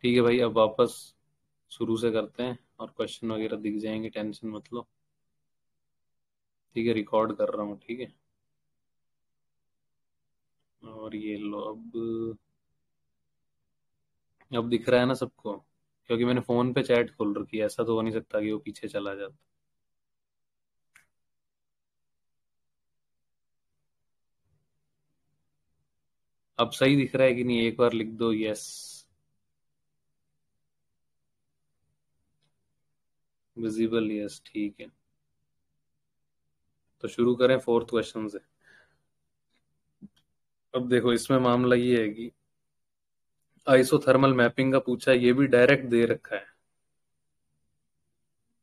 ठीक है भाई, अब वापस शुरू से करते हैं और क्वेश्चन वगैरह दिख जाएंगे, टेंशन मत लो। ठीक है, रिकॉर्ड कर रहा हूँ। ठीक है, और ये लो, अब दिख रहा है ना सबको? क्योंकि मैंने फोन पे चैट खोल रखी है, ऐसा तो हो नहीं सकता कि वो पीछे चला जाता। अब सही दिख रहा है कि नहीं? एक बार लिख दो यस। विजिबल, यस, ठीक है। तो शुरू करें फोर्थ क्वेश्चन से। अब देखो, इसमें मामला ये है कि आइसोथर्मल मैपिंग का पूछा है, ये भी डायरेक्ट दे रखा है।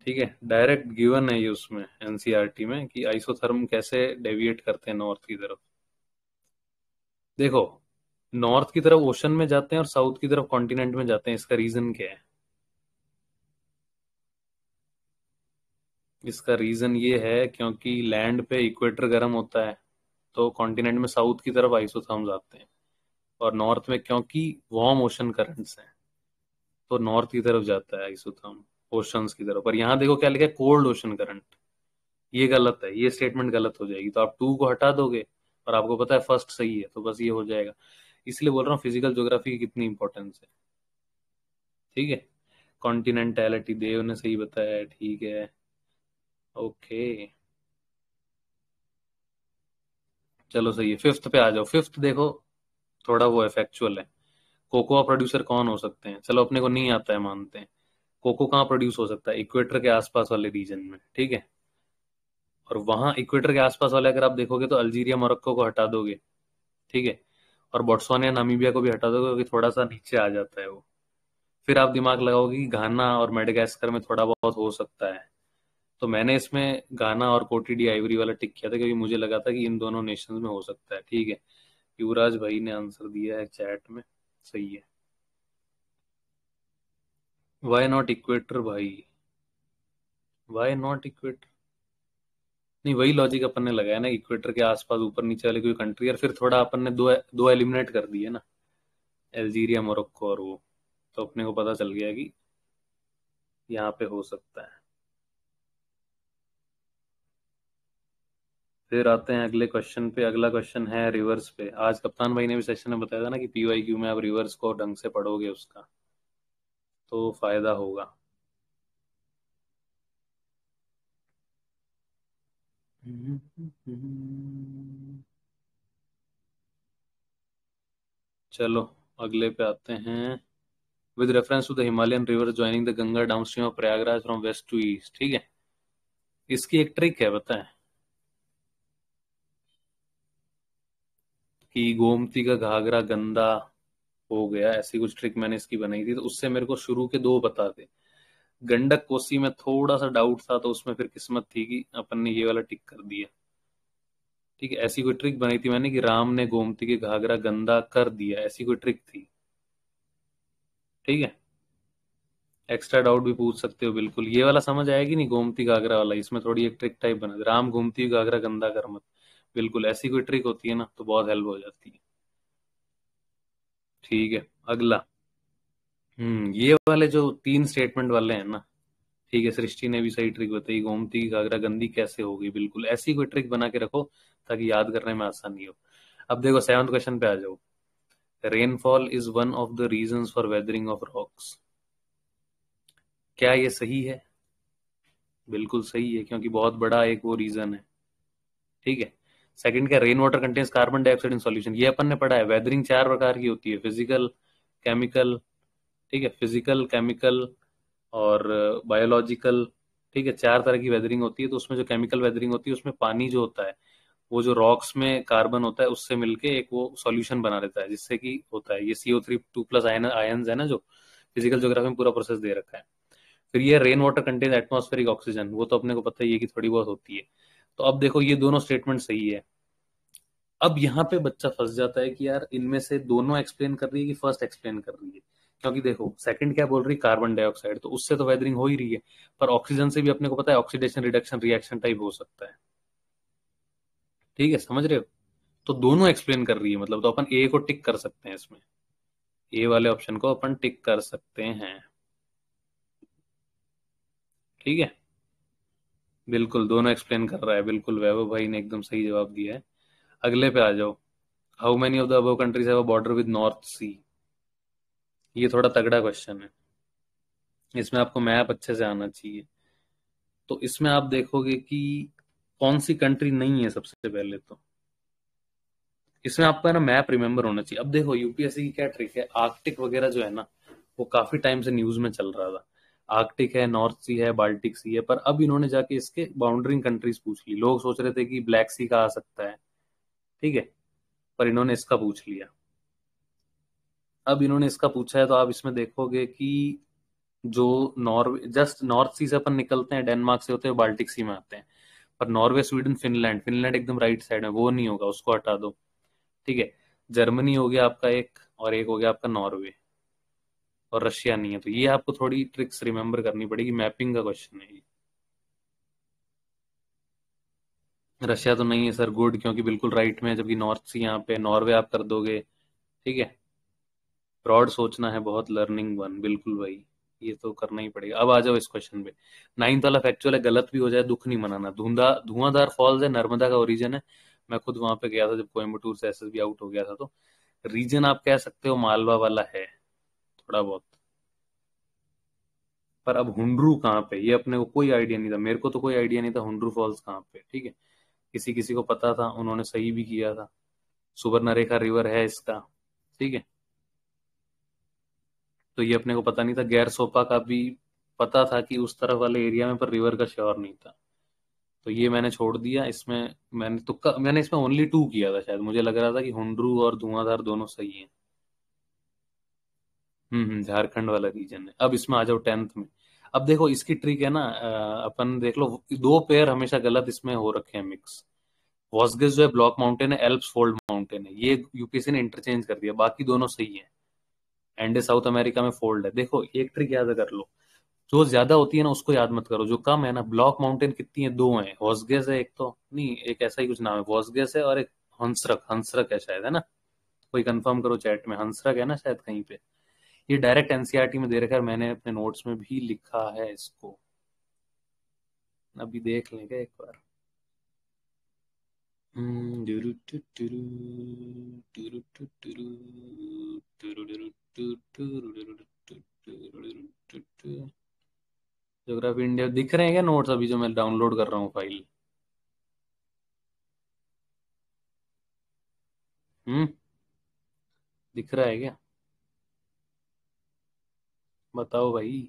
ठीक है, डायरेक्ट गिवन है ये उसमें एनसीईआरटी में कि आइसोथर्म कैसे डेविएट करते हैं नॉर्थ की तरफ। देखो, नॉर्थ की तरफ ओशन में जाते हैं और साउथ की तरफ कॉन्टिनेंट में जाते हैं, इसका रीजन क्या है? इसका रीजन ये है क्योंकि लैंड पे इक्वेटर गर्म होता है, तो कॉन्टिनेंट में साउथ की तरफ आइसोथर्म्स आते हैं। और नॉर्थ में क्योंकि वार्म ओशन करंट्स हैं, तो नॉर्थ की तरफ जाता है आइसोथर्म, ओशंस की तरफ। और यहाँ देखो क्या लिखा है, कोल्ड ओशन करंट। ये गलत है, ये स्टेटमेंट गलत हो जाएगी, तो आप टू को हटा दोगे और आपको पता है फर्स्ट सही है, तो बस ये हो जाएगा। इसलिए बोल रहा हूँ फिजिकल ज्योग्राफी की कितनी इंपॉर्टेंस है। ठीक है, कॉन्टिनेंटैलिटी देव ने सही बताया है, ठीक है। ओके, चलो सही है। फिफ्थ पे आ जाओ। फिफ्थ देखो, थोड़ा वो है, फैक्चुअल है। कोकोआ प्रोड्यूसर कौन हो सकते हैं? चलो, अपने को नहीं आता है मानते हैं। कोको कहाँ प्रोड्यूस हो सकता है? इक्वेटर के आसपास वाले रीजन में। ठीक है, और वहां इक्वेटर के आसपास वाले अगर आप देखोगे तो अल्जीरिया मोरक्को को हटा दोगे। ठीक है, और बोट्सवाना या नामीबिया को भी हटा दोगे क्योंकि थोड़ा सा नीचे आ जाता है वो। फिर आप दिमाग लगाओगे कि घाना और मेडागास्कर में थोड़ा बहुत हो सकता है। तो मैंने इसमें घाना और कोटी डी आइवरी वाला टिक किया था क्योंकि मुझे लगा था कि इन दोनों नेशंस में हो सकता है। ठीक है, युवराज भाई ने आंसर दिया है चैट में, सही है। वाई नॉट इक्वेटर भाई? Why not equator? नहीं, वही लॉजिक अपन ने लगाया ना, इक्वेटर के आसपास ऊपर नीचे वाली कोई कंट्री, और फिर थोड़ा अपन ने दो दो एलिमिनेट कर दिए ना, अल्जीरिया मोरक्को और वो। तो अपने को पता चल गया कि यहाँ पे हो सकता है। फिर आते हैं अगले क्वेश्चन पे। अगला क्वेश्चन है रिवर्स पे। आज कप्तान भाई ने भी सेशन में बताया था ना कि पीवाईक्यू में आप रिवर्स को ढंग से पढ़ोगे उसका तो फायदा होगा। चलो, अगले पे आते हैं। With reference to the Himalayan river joining the Ganga downstream of Prayagraj from west to east. ठीक है, इसकी एक ट्रिक है, बताएं? कि गोमती का घाघरा गंदा हो गया, ऐसी कुछ ट्रिक मैंने इसकी बनाई थी, तो उससे मेरे को शुरू के दो बता थे। गंडक कोसी में थोड़ा सा डाउट था, तो उसमें फिर किस्मत थी कि अपन ने ये वाला टिक कर दिया। ठीक है, ऐसी कोई ट्रिक बनाई थी मैंने कि राम ने गोमती के घाघरा गंदा कर दिया, ऐसी कोई ट्रिक थी। ठीक है, एक्स्ट्रा डाउट भी पूछ सकते हो बिल्कुल। ये वाला समझ आएगी नहीं, गोमती घाघरा वाला, इसमें थोड़ी एक ट्रिक टाइप बना दे, राम गोमती घाघरा गंदा कर मत। बिल्कुल ऐसी कोई ट्रिक होती है ना, तो बहुत हेल्प हो जाती है। ठीक है, अगला। ये वाले जो तीन स्टेटमेंट वाले हैं ना, ठीक है, सृष्टि ने भी सही ट्रिक बताई, गोमती की घाघरा गंदी कैसे होगी, बिल्कुल ऐसी कोई ट्रिक बना के रखो ताकि याद करने में आसानी हो। अब देखो, सेवंथ क्वेश्चन पे आ जाओ। Rainfall is one of the reasons for weathering of rocks. क्या ये सही है? बिल्कुल सही है, क्योंकि बहुत बड़ा एक वो रीजन है। ठीक है, सेकंड क्या, rain water contains carbon dioxide in solution, ये अपन ने पढ़ा है। वेदरिंग चार प्रकार की होती है, फिजिकल, केमिकल। ठीक है, फिजिकल, केमिकल और बायोलॉजिकल। ठीक है, चार तरह की वेदरिंग होती है। तो उसमें जो केमिकल वेदरिंग होती है, उसमें पानी जो होता है, वो जो रॉक्स में कार्बन होता है उससे मिलके एक वो सॉल्यूशन बना देता है, जिससे कि होता है ये CO3 2+ आयन है ना, जो फिजिकल ज्योग्राफी में पूरा प्रोसेस दे रखा है। फिर ये rain water contain atmospheric oxygen, वो तो अपने को पता ही है कि थोड़ी बहुत होती है। तो अब देखो, ये दोनों स्टेटमेंट सही है। अब यहाँ पे बच्चा फंस जाता है कि यार इनमें से दोनों एक्सप्लेन कर रही है कि फर्स्ट एक्सप्लेन कर रही है। क्योंकि देखो, सेकंड क्या बोल रही है, कार्बन डाइऑक्साइड, तो उससे तो वेदरिंग हो ही रही है। पर ऑक्सीजन से भी अपने को पता है ऑक्सीडेशन रिडक्शन रिएक्शन टाइप हो सकता है। ठीक है, समझ रहे हो? तो दोनों एक्सप्लेन कर रही है, मतलब तो अपन ए को टिक कर सकते हैं इसमें। ए वाले ऑप्शन को अपन टिक कर सकते हैं। ठीक है, बिल्कुल दोनों एक्सप्लेन कर रहा है, बिल्कुल वैभव भाई ने एकदम सही जवाब दिया है। अगले पे आ जाओ। How many of the above countries have a border with North Sea. ये थोड़ा तगड़ा क्वेश्चन है, इसमें आपको मैप अच्छे से आना चाहिए। तो इसमें आप देखोगे कि कौन सी कंट्री नहीं है सबसे पहले तो। इसमें आपको है ना मैप रिमेंबर होना चाहिए। अब देखो यूपीएससी की क्या ट्रिक है, आर्कटिक वगैरह जो है ना वो काफी टाइम से न्यूज में चल रहा था। आर्कटिक है, नॉर्थ सी है, बाल्टिक सी है, पर अब इन्होंने जाके इसके बाउंड्रिंग कंट्रीज पूछ ली। लोग सोच रहे थे कि ब्लैक सी का आ सकता है, ठीक है, पर इन्होंने इसका पूछ लिया। अब इन्होंने इसका पूछा है तो आप इसमें देखोगे कि जो नॉर्वे, जस्ट नॉर्थ सी से अपन निकलते हैं, डेनमार्क से होते हैं बाल्टिक सी में आते हैं। पर नॉर्वे, स्वीडन, फिनलैंड, फिनलैंड एकदम राइट साइड में, वो नहीं होगा, उसको हटा दो। ठीक है, जर्मनी हो गया आपका एक, और एक हो गया आपका नॉर्वे, और रशिया नहीं है। तो ये आपको थोड़ी ट्रिक्स रिमेंबर करनी पड़ेगी, मैपिंग का क्वेश्चन है ये। रशिया तो नहीं है सर, गुड, क्योंकि बिल्कुल राइट में है, जबकि नॉर्थ सी यहाँ पे, नॉर्वे आप कर दोगे। ठीक है, ब्रॉड सोचना है बहुत, लर्निंग वन, बिल्कुल भाई, ये तो करना ही पड़ेगा। अब आ जाओ इस क्वेश्चन पे। नाइन्थ वाला फैक्चुअल है, गलत भी हो जाए दुख नहीं मनाना। धुआंधार फॉल्स है, नर्मदा का ओरिजिन है। मैं खुद वहां पे गया था जब कोयम्बटूर से एसएसबी आउट हो गया था। तो रीजन आप कह सकते हो मालवा वाला है थोड़ा बहुत। पर अब हुंड्रू कहाँ पे, ये अपने को कोई आइडिया नहीं था, मेरे को तो कोई आइडिया नहीं था हुंड्रू फॉल्स कहाँ पे। ठीक है, किसी किसी को पता था, उन्होंने सही भी किया था। सुवर्णरेखा रिवर है इसका। ठीक है, तो ये अपने को पता नहीं था। गैर सोपा का भी पता था कि उस तरफ वाले एरिया में, पर रिवर का श्योर नहीं था। तो ये मैंने छोड़ दिया इसमें। मैंने इसमें ओनली टू किया था शायद, मुझे लग रहा था कि हुंड्रू और धुआंधार दोनों सही हैं। झारखंड वाला रीजन है। अब इसमें आ जाओ टेंथ में। अब देखो इसकी ट्रिक है ना, अपन देख लो, दो पेयर हमेशा गलत इसमें हो रखे हैं मिक्स। वॉस्गेस जो है ब्लॉक माउंटेन है, एल्प्स फोल्ड माउंटेन है, ये यूपीएससी ने इंटरचेंज कर दिया, बाकी दोनों सही है। एंड साउथ अमेरिका में फोल्ड है। देखो एक ट्रिक याद कर लो, जो ज्यादा होती है ना उसको याद मत करो, जो कम है ना, ब्लॉक माउंटेन कितनी है, दो है। हॉर्सगेस है एक, तो नहीं, एक ऐसा ही कुछ नाम है, वॉस्गेस है, और एक हंसरक, हंसरक है शायद, है ना। कोई कंफर्म करो चैट में, हंसरक है ना शायद कहीं पे। ये डायरेक्ट एनसीईआरटी में दे रखा है, मैंने अपने नोट्स में भी लिखा है इसको। अभी देख लेंगे एक बार। डुरु टु टुरु, डुरु टु टुरु, डुरु डुरु टु टुरु, डुरु टु टुरु, डुरु टु टु। ज्योग्राफी इंडिया दिख रहे हैं क्या नोट्स अभी जो मैं डाउनलोड कर रहा हूँ फाइल? हम्म, दिख रहा है क्या? बताओ भाई।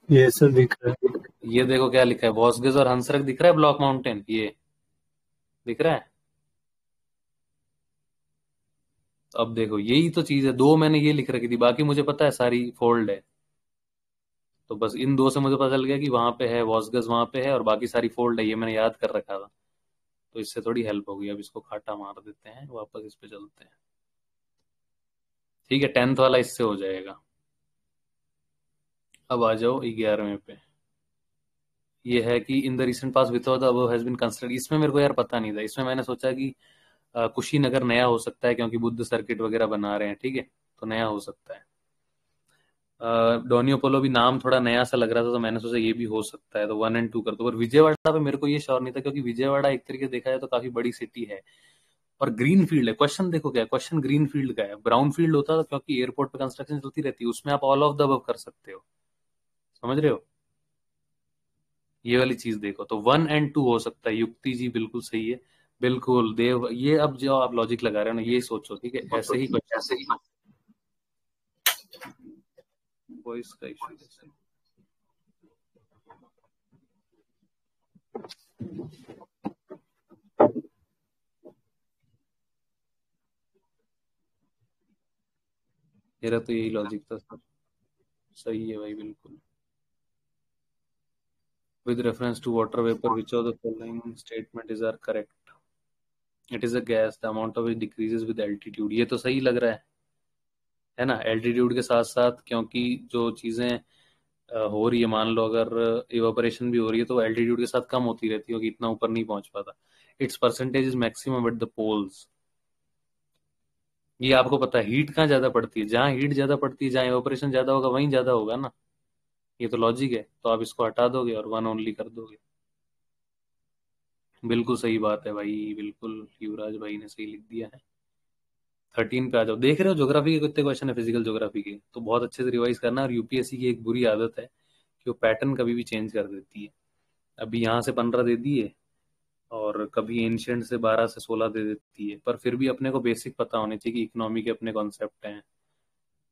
ये सब दिख रहा है। ये देखो क्या लिखा है, वॉस्गेज और हंसरक दिख रहा है, ब्लॉक माउंटेन ये दिख रहा है। अब देखो यही तो चीज है, दो मैंने ये लिख रखी थी, बाकी मुझे पता है सारी फोल्ड है। तो बस इन दो से मुझे पता चल गया कि वहां पे है वॉस्गस, वहां पे है, और बाकी सारी फोल्ड है, ये मैंने याद कर रखा था। तो इससे थोड़ी हेल्प होगी। अब इसको खाटा मार देते हैं, वापस इस पे चलते हैं। ठीक है, टेंथ वाला इससे हो जाएगा। अब आ जाओ 11वें पे। ये है कि in the recent pass without the above has been considered. इसमें मेरे को यार पता नहीं था, इसमें मैंने सोचा कि कुशीनगर नया हो सकता है, क्योंकि बुद्ध सर्किट वगैरह बना रहे हैं। ठीक है, तो नया हो सकता है। डोनियोपोलो भी नाम थोड़ा नया सा लग रहा था, तो मैंने सोचा ये भी हो सकता है, तो 1 और 2 कर दो। पर विजयवाड़ा पे मेरे को ये श्योर नहीं था, क्योंकि विजयवाड़ा एक तरीके से देखा जाए तो काफी बड़ी सिटी है, और ग्रीन फील्ड है। क्वेश्चन देखो क्या है, क्वेश्चन ग्रीन फील्ड का है। ब्राउन फील्ड होता था क्योंकि एयरपोर्ट पे कंस्ट्रक्शन चलती रहती है, उसमें आप ऑल ऑफ द अबव कर सकते हो। समझ रहे हो? ये वाली चीज देखो, तो 1 और 2 हो सकता है। युक्ति जी बिल्कुल सही है, बिल्कुल देव। ये अब जो आप लॉजिक लगा रहे हो ना, ये सोचो, ठीक है, ऐसे ही क्वेश्चन। वॉइस का इशू है। मेरा तो यही लॉजिक था सर। सही है भाई, बिल्कुल। With reference to water vapor, which of the following statement is are correct? It is a gas. The amount of it decreases with altitude. ये तो सही लग रहा है ना। एल्टीट्यूड के साथ साथ, क्योंकि जो चीजें हो रही है, मान लो अगर इवापोरेशन भी हो रही है, तो एल्टीट्यूड के साथ कम होती रहती है, कि इतना ऊपर नहीं पहुंच पाता। Its percentage is maximum at the poles. ये आपको पता है हीट कहाँ ज्यादा पड़ती है, जहाँ हीट ज्यादा पड़ती है, जहाँ इवेपोरेशन ज्यादा होगा वहीं ज्यादा होगा ना। ये तो लॉजिक है, तो आप इसको हटा दोगे और वन ओनली कर दोगे। बिल्कुल सही बात है भाई, बिल्कुल युवराज भाई ने सही लिख दिया है। 13 पे आ जाओ। देख रहे हो ज्योग्राफी के कितने क्वेश्चन है, फिजिकल ज्योग्राफी के, तो बहुत अच्छे से रिवाइज करना। और यूपीएससी की एक बुरी आदत है कि वो पैटर्न कभी भी चेंज कर देती है। अभी यहाँ से 15 दे दिए, और कभी एंशियंट से 12 से 16 दे देती है, पर फिर भी अपने को बेसिक पता होने चाहिए कि इकोनॉमी के अपने कॉन्सेप्ट हैं,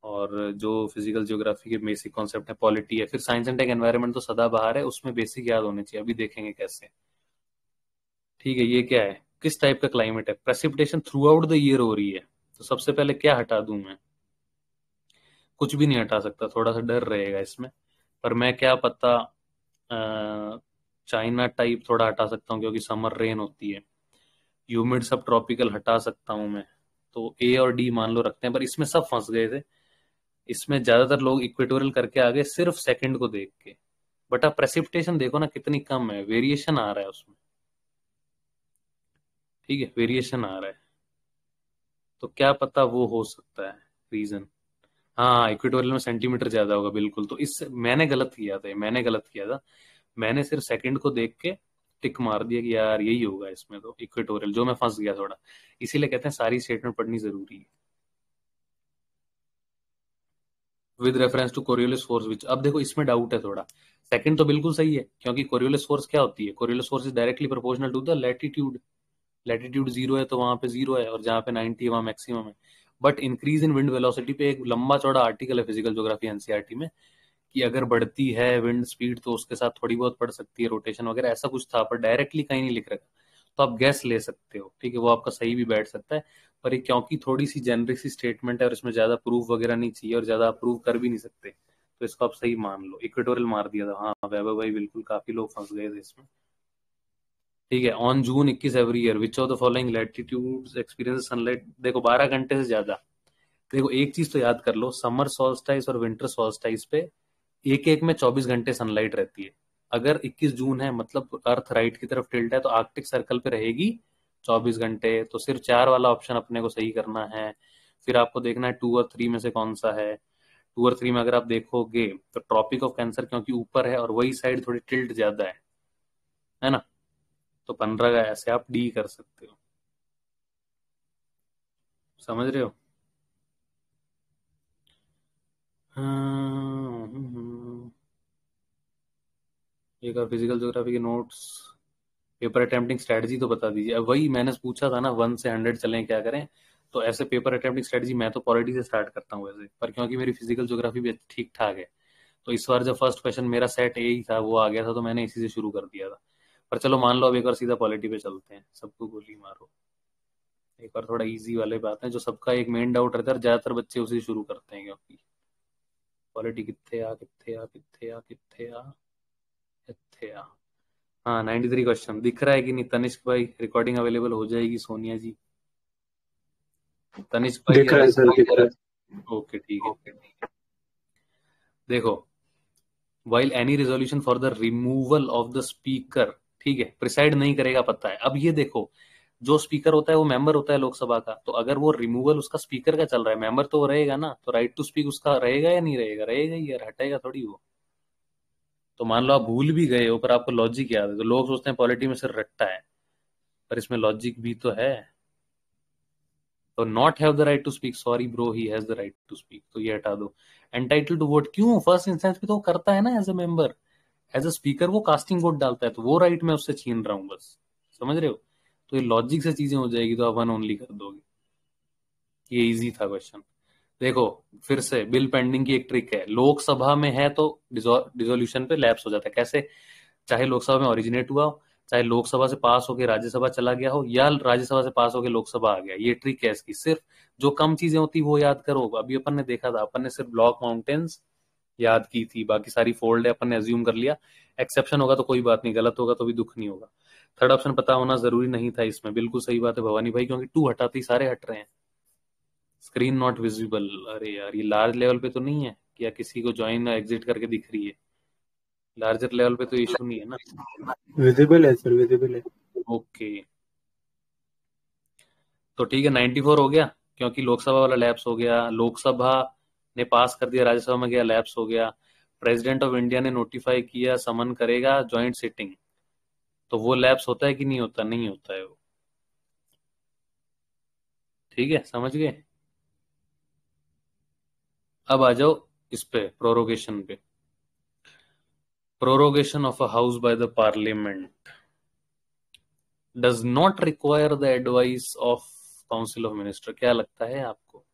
और जो फिजिकल ज्योग्राफी के बेसिक कॉन्सेप्ट है, पॉलिटी है, फिर साइंस एंड टेक एनवायरनमेंट तो सदाबहार है, उसमें बेसिक याद होने चाहिए। अभी देखेंगे कैसे। ठीक है, ये क्या है, किस टाइप का क्लाइमेट है, precipitation through out the year हो रही है, तो सबसे पहले क्या हटा दूं मैं, कुछ भी नहीं हटा सकता, थोड़ा सा डर रहेगा इसमें। पर मैं क्या पता, चाइना टाइप थोड़ा हटा सकता हूँ क्योंकि समर रेन होती है। ह्यूमिड सब ट्रॉपिकल हटा सकता हूँ मैं। तो ए और डी मान लो रखते हैं, पर इसमें सब फंस गए थे। इसमें ज्यादातर लोग इक्वेटोरियल करके आ गए सिर्फ सेकंड को देख के। बट अब प्रेसिपिटेशन देखो ना कितनी कम है, वेरिएशन आ रहा है उसमें। ठीक है, वेरिएशन आ रहा है, तो क्या पता वो हो सकता है रीजन। हाँ, इक्वेटोरियल में सेंटीमीटर ज्यादा होगा बिल्कुल। तो इस मैंने गलत किया था, मैंने गलत किया था। मैंने सिर्फ सेकंड को देख के टिक मार दिया कि यार यही होगा इसमें, तो इक्वेटोरियल, जो मैं फंस गया थोड़ा। इसीलिए कहते हैं सारी स्टेटमेंट पढ़नी जरूरी है with reference to Coriolis force, which, अब देखो इसमें डाउट है थोड़ा। सेकंड तो बिल्कुल सही है, क्योंकि कोरियोलिस फोर्स क्या होती है, Coriolis force is directly proportional to the latitude. Latitude 0 है तो वहां पे 0 है, और जहां पे 90 है वहां मैक्सिमम है। But increase in wind velocity पे एक लंबा चौड़ा आर्टिकल है फिजिकल ज्योग्राफी एनसीईआरटी में, कि अगर बढ़ती है विंड स्पीड तो उसके साथ थोड़ी बहुत पड़ सकती है रोटेशन वगैरह, ऐसा कुछ था, पर डायरेक्टली कहीं नहीं लिख रखा। तो आप गैस ले सकते हो, ठीक है, वो आपका सही भी बैठ सकता है। पर ये क्योंकि थोड़ी सी जेनरिक सी स्टेटमेंट है और इसमें ज्यादा प्रूफ वगैरह नहीं चाहिए, और ज्यादा प्रूव कर भी नहीं सकते, तो इसको आप सही मान लो, इक्वेटोरियल मार दिया था। हाँ वैभव भाई, बिल्कुल काफी लोग फंस गए थे इसमें। ठीक है, on June 21 every year which of the following latitudes experience sunlight, देखो 12 घंटे से ज्यादा। देखो एक चीज तो याद कर लो, समर सॉल्स्टाइस और विंटर सॉल्स्टाइस पे एक एक में 24 घंटे सनलाइट रहती है। अगर 21 जून है मतलब अर्थ राइट की तरफ टिल्ट है, तो आर्कटिक सर्कल पे रहेगी 24 घंटे। तो सिर्फ 4 वाला ऑप्शन अपने को सही करना है। फिर आपको देखना है 2 और 3 में से कौन सा है। 2 और 3 में अगर आप देखोगे तो ट्रॉपिक ऑफ कैंसर, क्योंकि ऊपर है और वही साइड थोड़ी टिल्ट ज्यादा है ना। तो 15 का ऐसे आप डी कर सकते हो, समझ रहे हो। हाँ, एक और फिजिकल ज्योग्राफी के नोट्स, पेपर अटेम्प्टिंग स्ट्रेटजी तो बता दीजिए। अब वही मैंने पूछा था ना, 1 से 100 चलें क्या करें। तो ऐसे पेपर अटेम्प्टिंग स्ट्रेटजी मैं तो पॉलिटी से स्टार्ट करता हूँ वैसे, पर क्योंकि मेरी फिजिकल ज्योग्राफी भी ठीक ठाक है, तो इस बार जब फर्स्ट क्वेश्चन मेरा सेट ए ही था, वो आ गया था, तो मैंने इसी से शुरू कर दिया था। पर चलो मान लो अब एक बार सीधा पॉलिटी पे चलते हैं, सबको गोली मारो। एक बार थोड़ा इजी वाले बात है, जो सबका एक मेन डाउट रहता है, और ज्यादातर बच्चे उसी से शुरू करते हैं, क्योंकि पॉलिटी कितने आ कितने आ कितने आ कितने आ कितने आ। हाँ, 93 क्वेश्चन दिख रहा है कि नहीं तनिष्क भाई, रिकॉर्डिंग अवेलेबल हो जाएगी सोनिया जी। तनिष्क भाई दिख या रहा है सर, दिख रहा है। ओके ठीक है। देखो, while any resolution for the removal of the speaker, ठीक है, प्रिसाइड नहीं करेगा पता है। अब ये देखो, जो स्पीकर होता है वो मेंबर होता है लोकसभा का, तो अगर वो रिमूवल उसका स्पीकर का चल रहा है, मेंबर तो वो रहेगा ना, तो राइट टू स्पीक उसका रहेगा या नहीं रहेगा, रहेगा ही यार, हटेगा थोड़ी वो। तो मान लो आप भूल भी गए हो, पर आपको लॉजिक याद है, तो लोग सोचते हैं पॉलिटी में सिर्फ रट्टा है, पर इसमें लॉजिक भी तो है। तो not have the right to speak, sorry bro, he has the right to speak, तो ये हटा दो। एंटाइटल टू वोट, क्यों, फर्स्ट इंस्टेंस पे तो वो करता है ना as a member, as a speaker वो कास्टिंग वोट डालता है, तो वो राइट मैं उससे छीन रहा हूँ बस, समझ रहे हो। तो ये लॉजिक से चीजें हो जाएगी, तो आप वन ओनली कर दोगे। ये इजी था क्वेश्चन। देखो, फिर से बिल पेंडिंग की एक ट्रिक है, लोकसभा में है तो डिसोल्यूशन पे लैप्स हो जाता है। कैसे, चाहे लोकसभा में ओरिजिनेट हुआ हो, चाहे लोकसभा से पास होकर राज्यसभा चला गया हो, या राज्यसभा से पास होकर लोकसभा आ गया, ये ट्रिक है इसकी। सिर्फ जो कम चीजें होती वो याद करो। अभी अपन ने देखा था, अपन ने सिर्फ ब्लॉक माउंटेन्स याद की थी, बाकी सारी फोल्ड है अपन ने अज्यूम कर लिया। एक्सेप्शन होगा तो कोई बात नहीं, गलत होगा तो भी दुख नहीं होगा। थर्ड ऑप्शन पता होना जरूरी नहीं था इसमें, बिल्कुल सही बात है भवानी भाई, क्योंकि 2 हटाते ही सारे हट रहे हैं। स्क्रीन नॉट विजिबल, अरे यार ये लार्ज लेवल पे तो नहीं है, या किसी को ज्वाइन एग्जिट करके दिख रही है, लार्जर लेवल पे तो इशू नहीं है ना। विजिबल है सर, विजिबल है। ओके, तो ठीक है, 94 हो गया। क्योंकि लोकसभा वाला लैप्स हो गया, लोकसभा ने पास कर दिया, राज्यसभा में गया, लैप्स हो गया। प्रेसिडेंट ऑफ इंडिया ने नोटिफाई किया, समन करेगा ज्वाइंट सिटिंग, तो वो लैप्स होता है कि नहीं होता? नहीं होता है वो। ठीक है, समझ गए? अब आ जाओ इस पे, प्रोरोगेशन पे। Prorogation of a house by the parliament does not require the advice of council of minister. क्या लगता है आपको?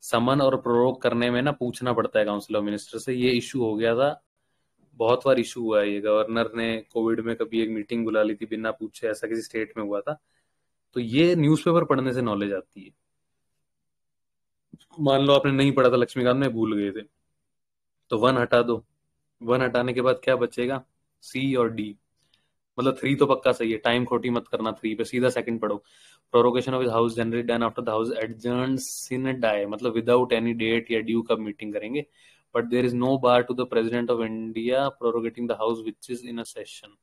समन और प्रोरोग करने में ना पूछना पड़ता है काउंसिल ऑफ मिनिस्टर से। ये इशू हो गया था, बहुत बार इशू हुआ है ये। गवर्नर ने कोविड में कभी एक मीटिंग बुला ली थी बिना पूछे, ऐसा किसी स्टेट में हुआ था। तो ये न्यूज़पेपर पढ़ने से नॉलेज आती है। मान लो आपने नहीं पढ़ा था लक्ष्मीकांत में, भूल गए थे, तो वन हटा दो। वन हटाने के बाद क्या बचेगा? सी और डी। मतलब थ्री तो पक्का सही है, टाइम खोटी मत करना थ्री पे, सीधा सेकंड पढ़ो। Prorogation of house generally done after the house adjourns sine die, मतलब विदाउट एनी डेट या ड्यू कब मीटिंग करेंगे। But there is no bar to the president of India prorogating the house which is in a session.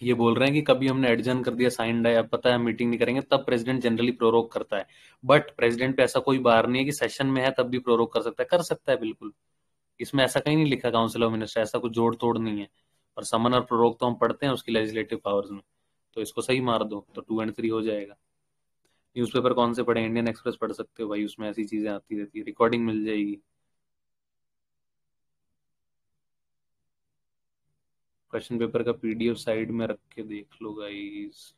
ये बोल रहे हैं कि कभी हमने एडजर्न कर दिया, साइन डाई, अब पता है मीटिंग नहीं करेंगे, तब प्रेसिडेंट जनरली प्रोरोग करता है। बट प्रेसिडेंट पे ऐसा कोई बार नहीं है कि सेशन में है तब भी प्रोरोग कर सकता है। कर सकता है बिल्कुल, इसमें ऐसा कहीं नहीं लिखा काउंसिल ऑफ मिनिस्टर, ऐसा कुछ जोड़ तोड़ नहीं है। और समन और प्रोरोग तो हम पढ़ते हैं उसकी लेजिस्लेटिव पावर्स में। तो इसको सही मार दो तो 2 और 3 हो जाएगा। न्यूज़पेपर कौन से पढ़े? इंडियन एक्सप्रेस पढ़ सकते हो भाई, उसमें ऐसी चीजें आती रहती है, रिकॉर्डिंग मिल जाएगी। क्वेश्चन पेपर का पीडीएफ साइड में रख के देख लो गाइस।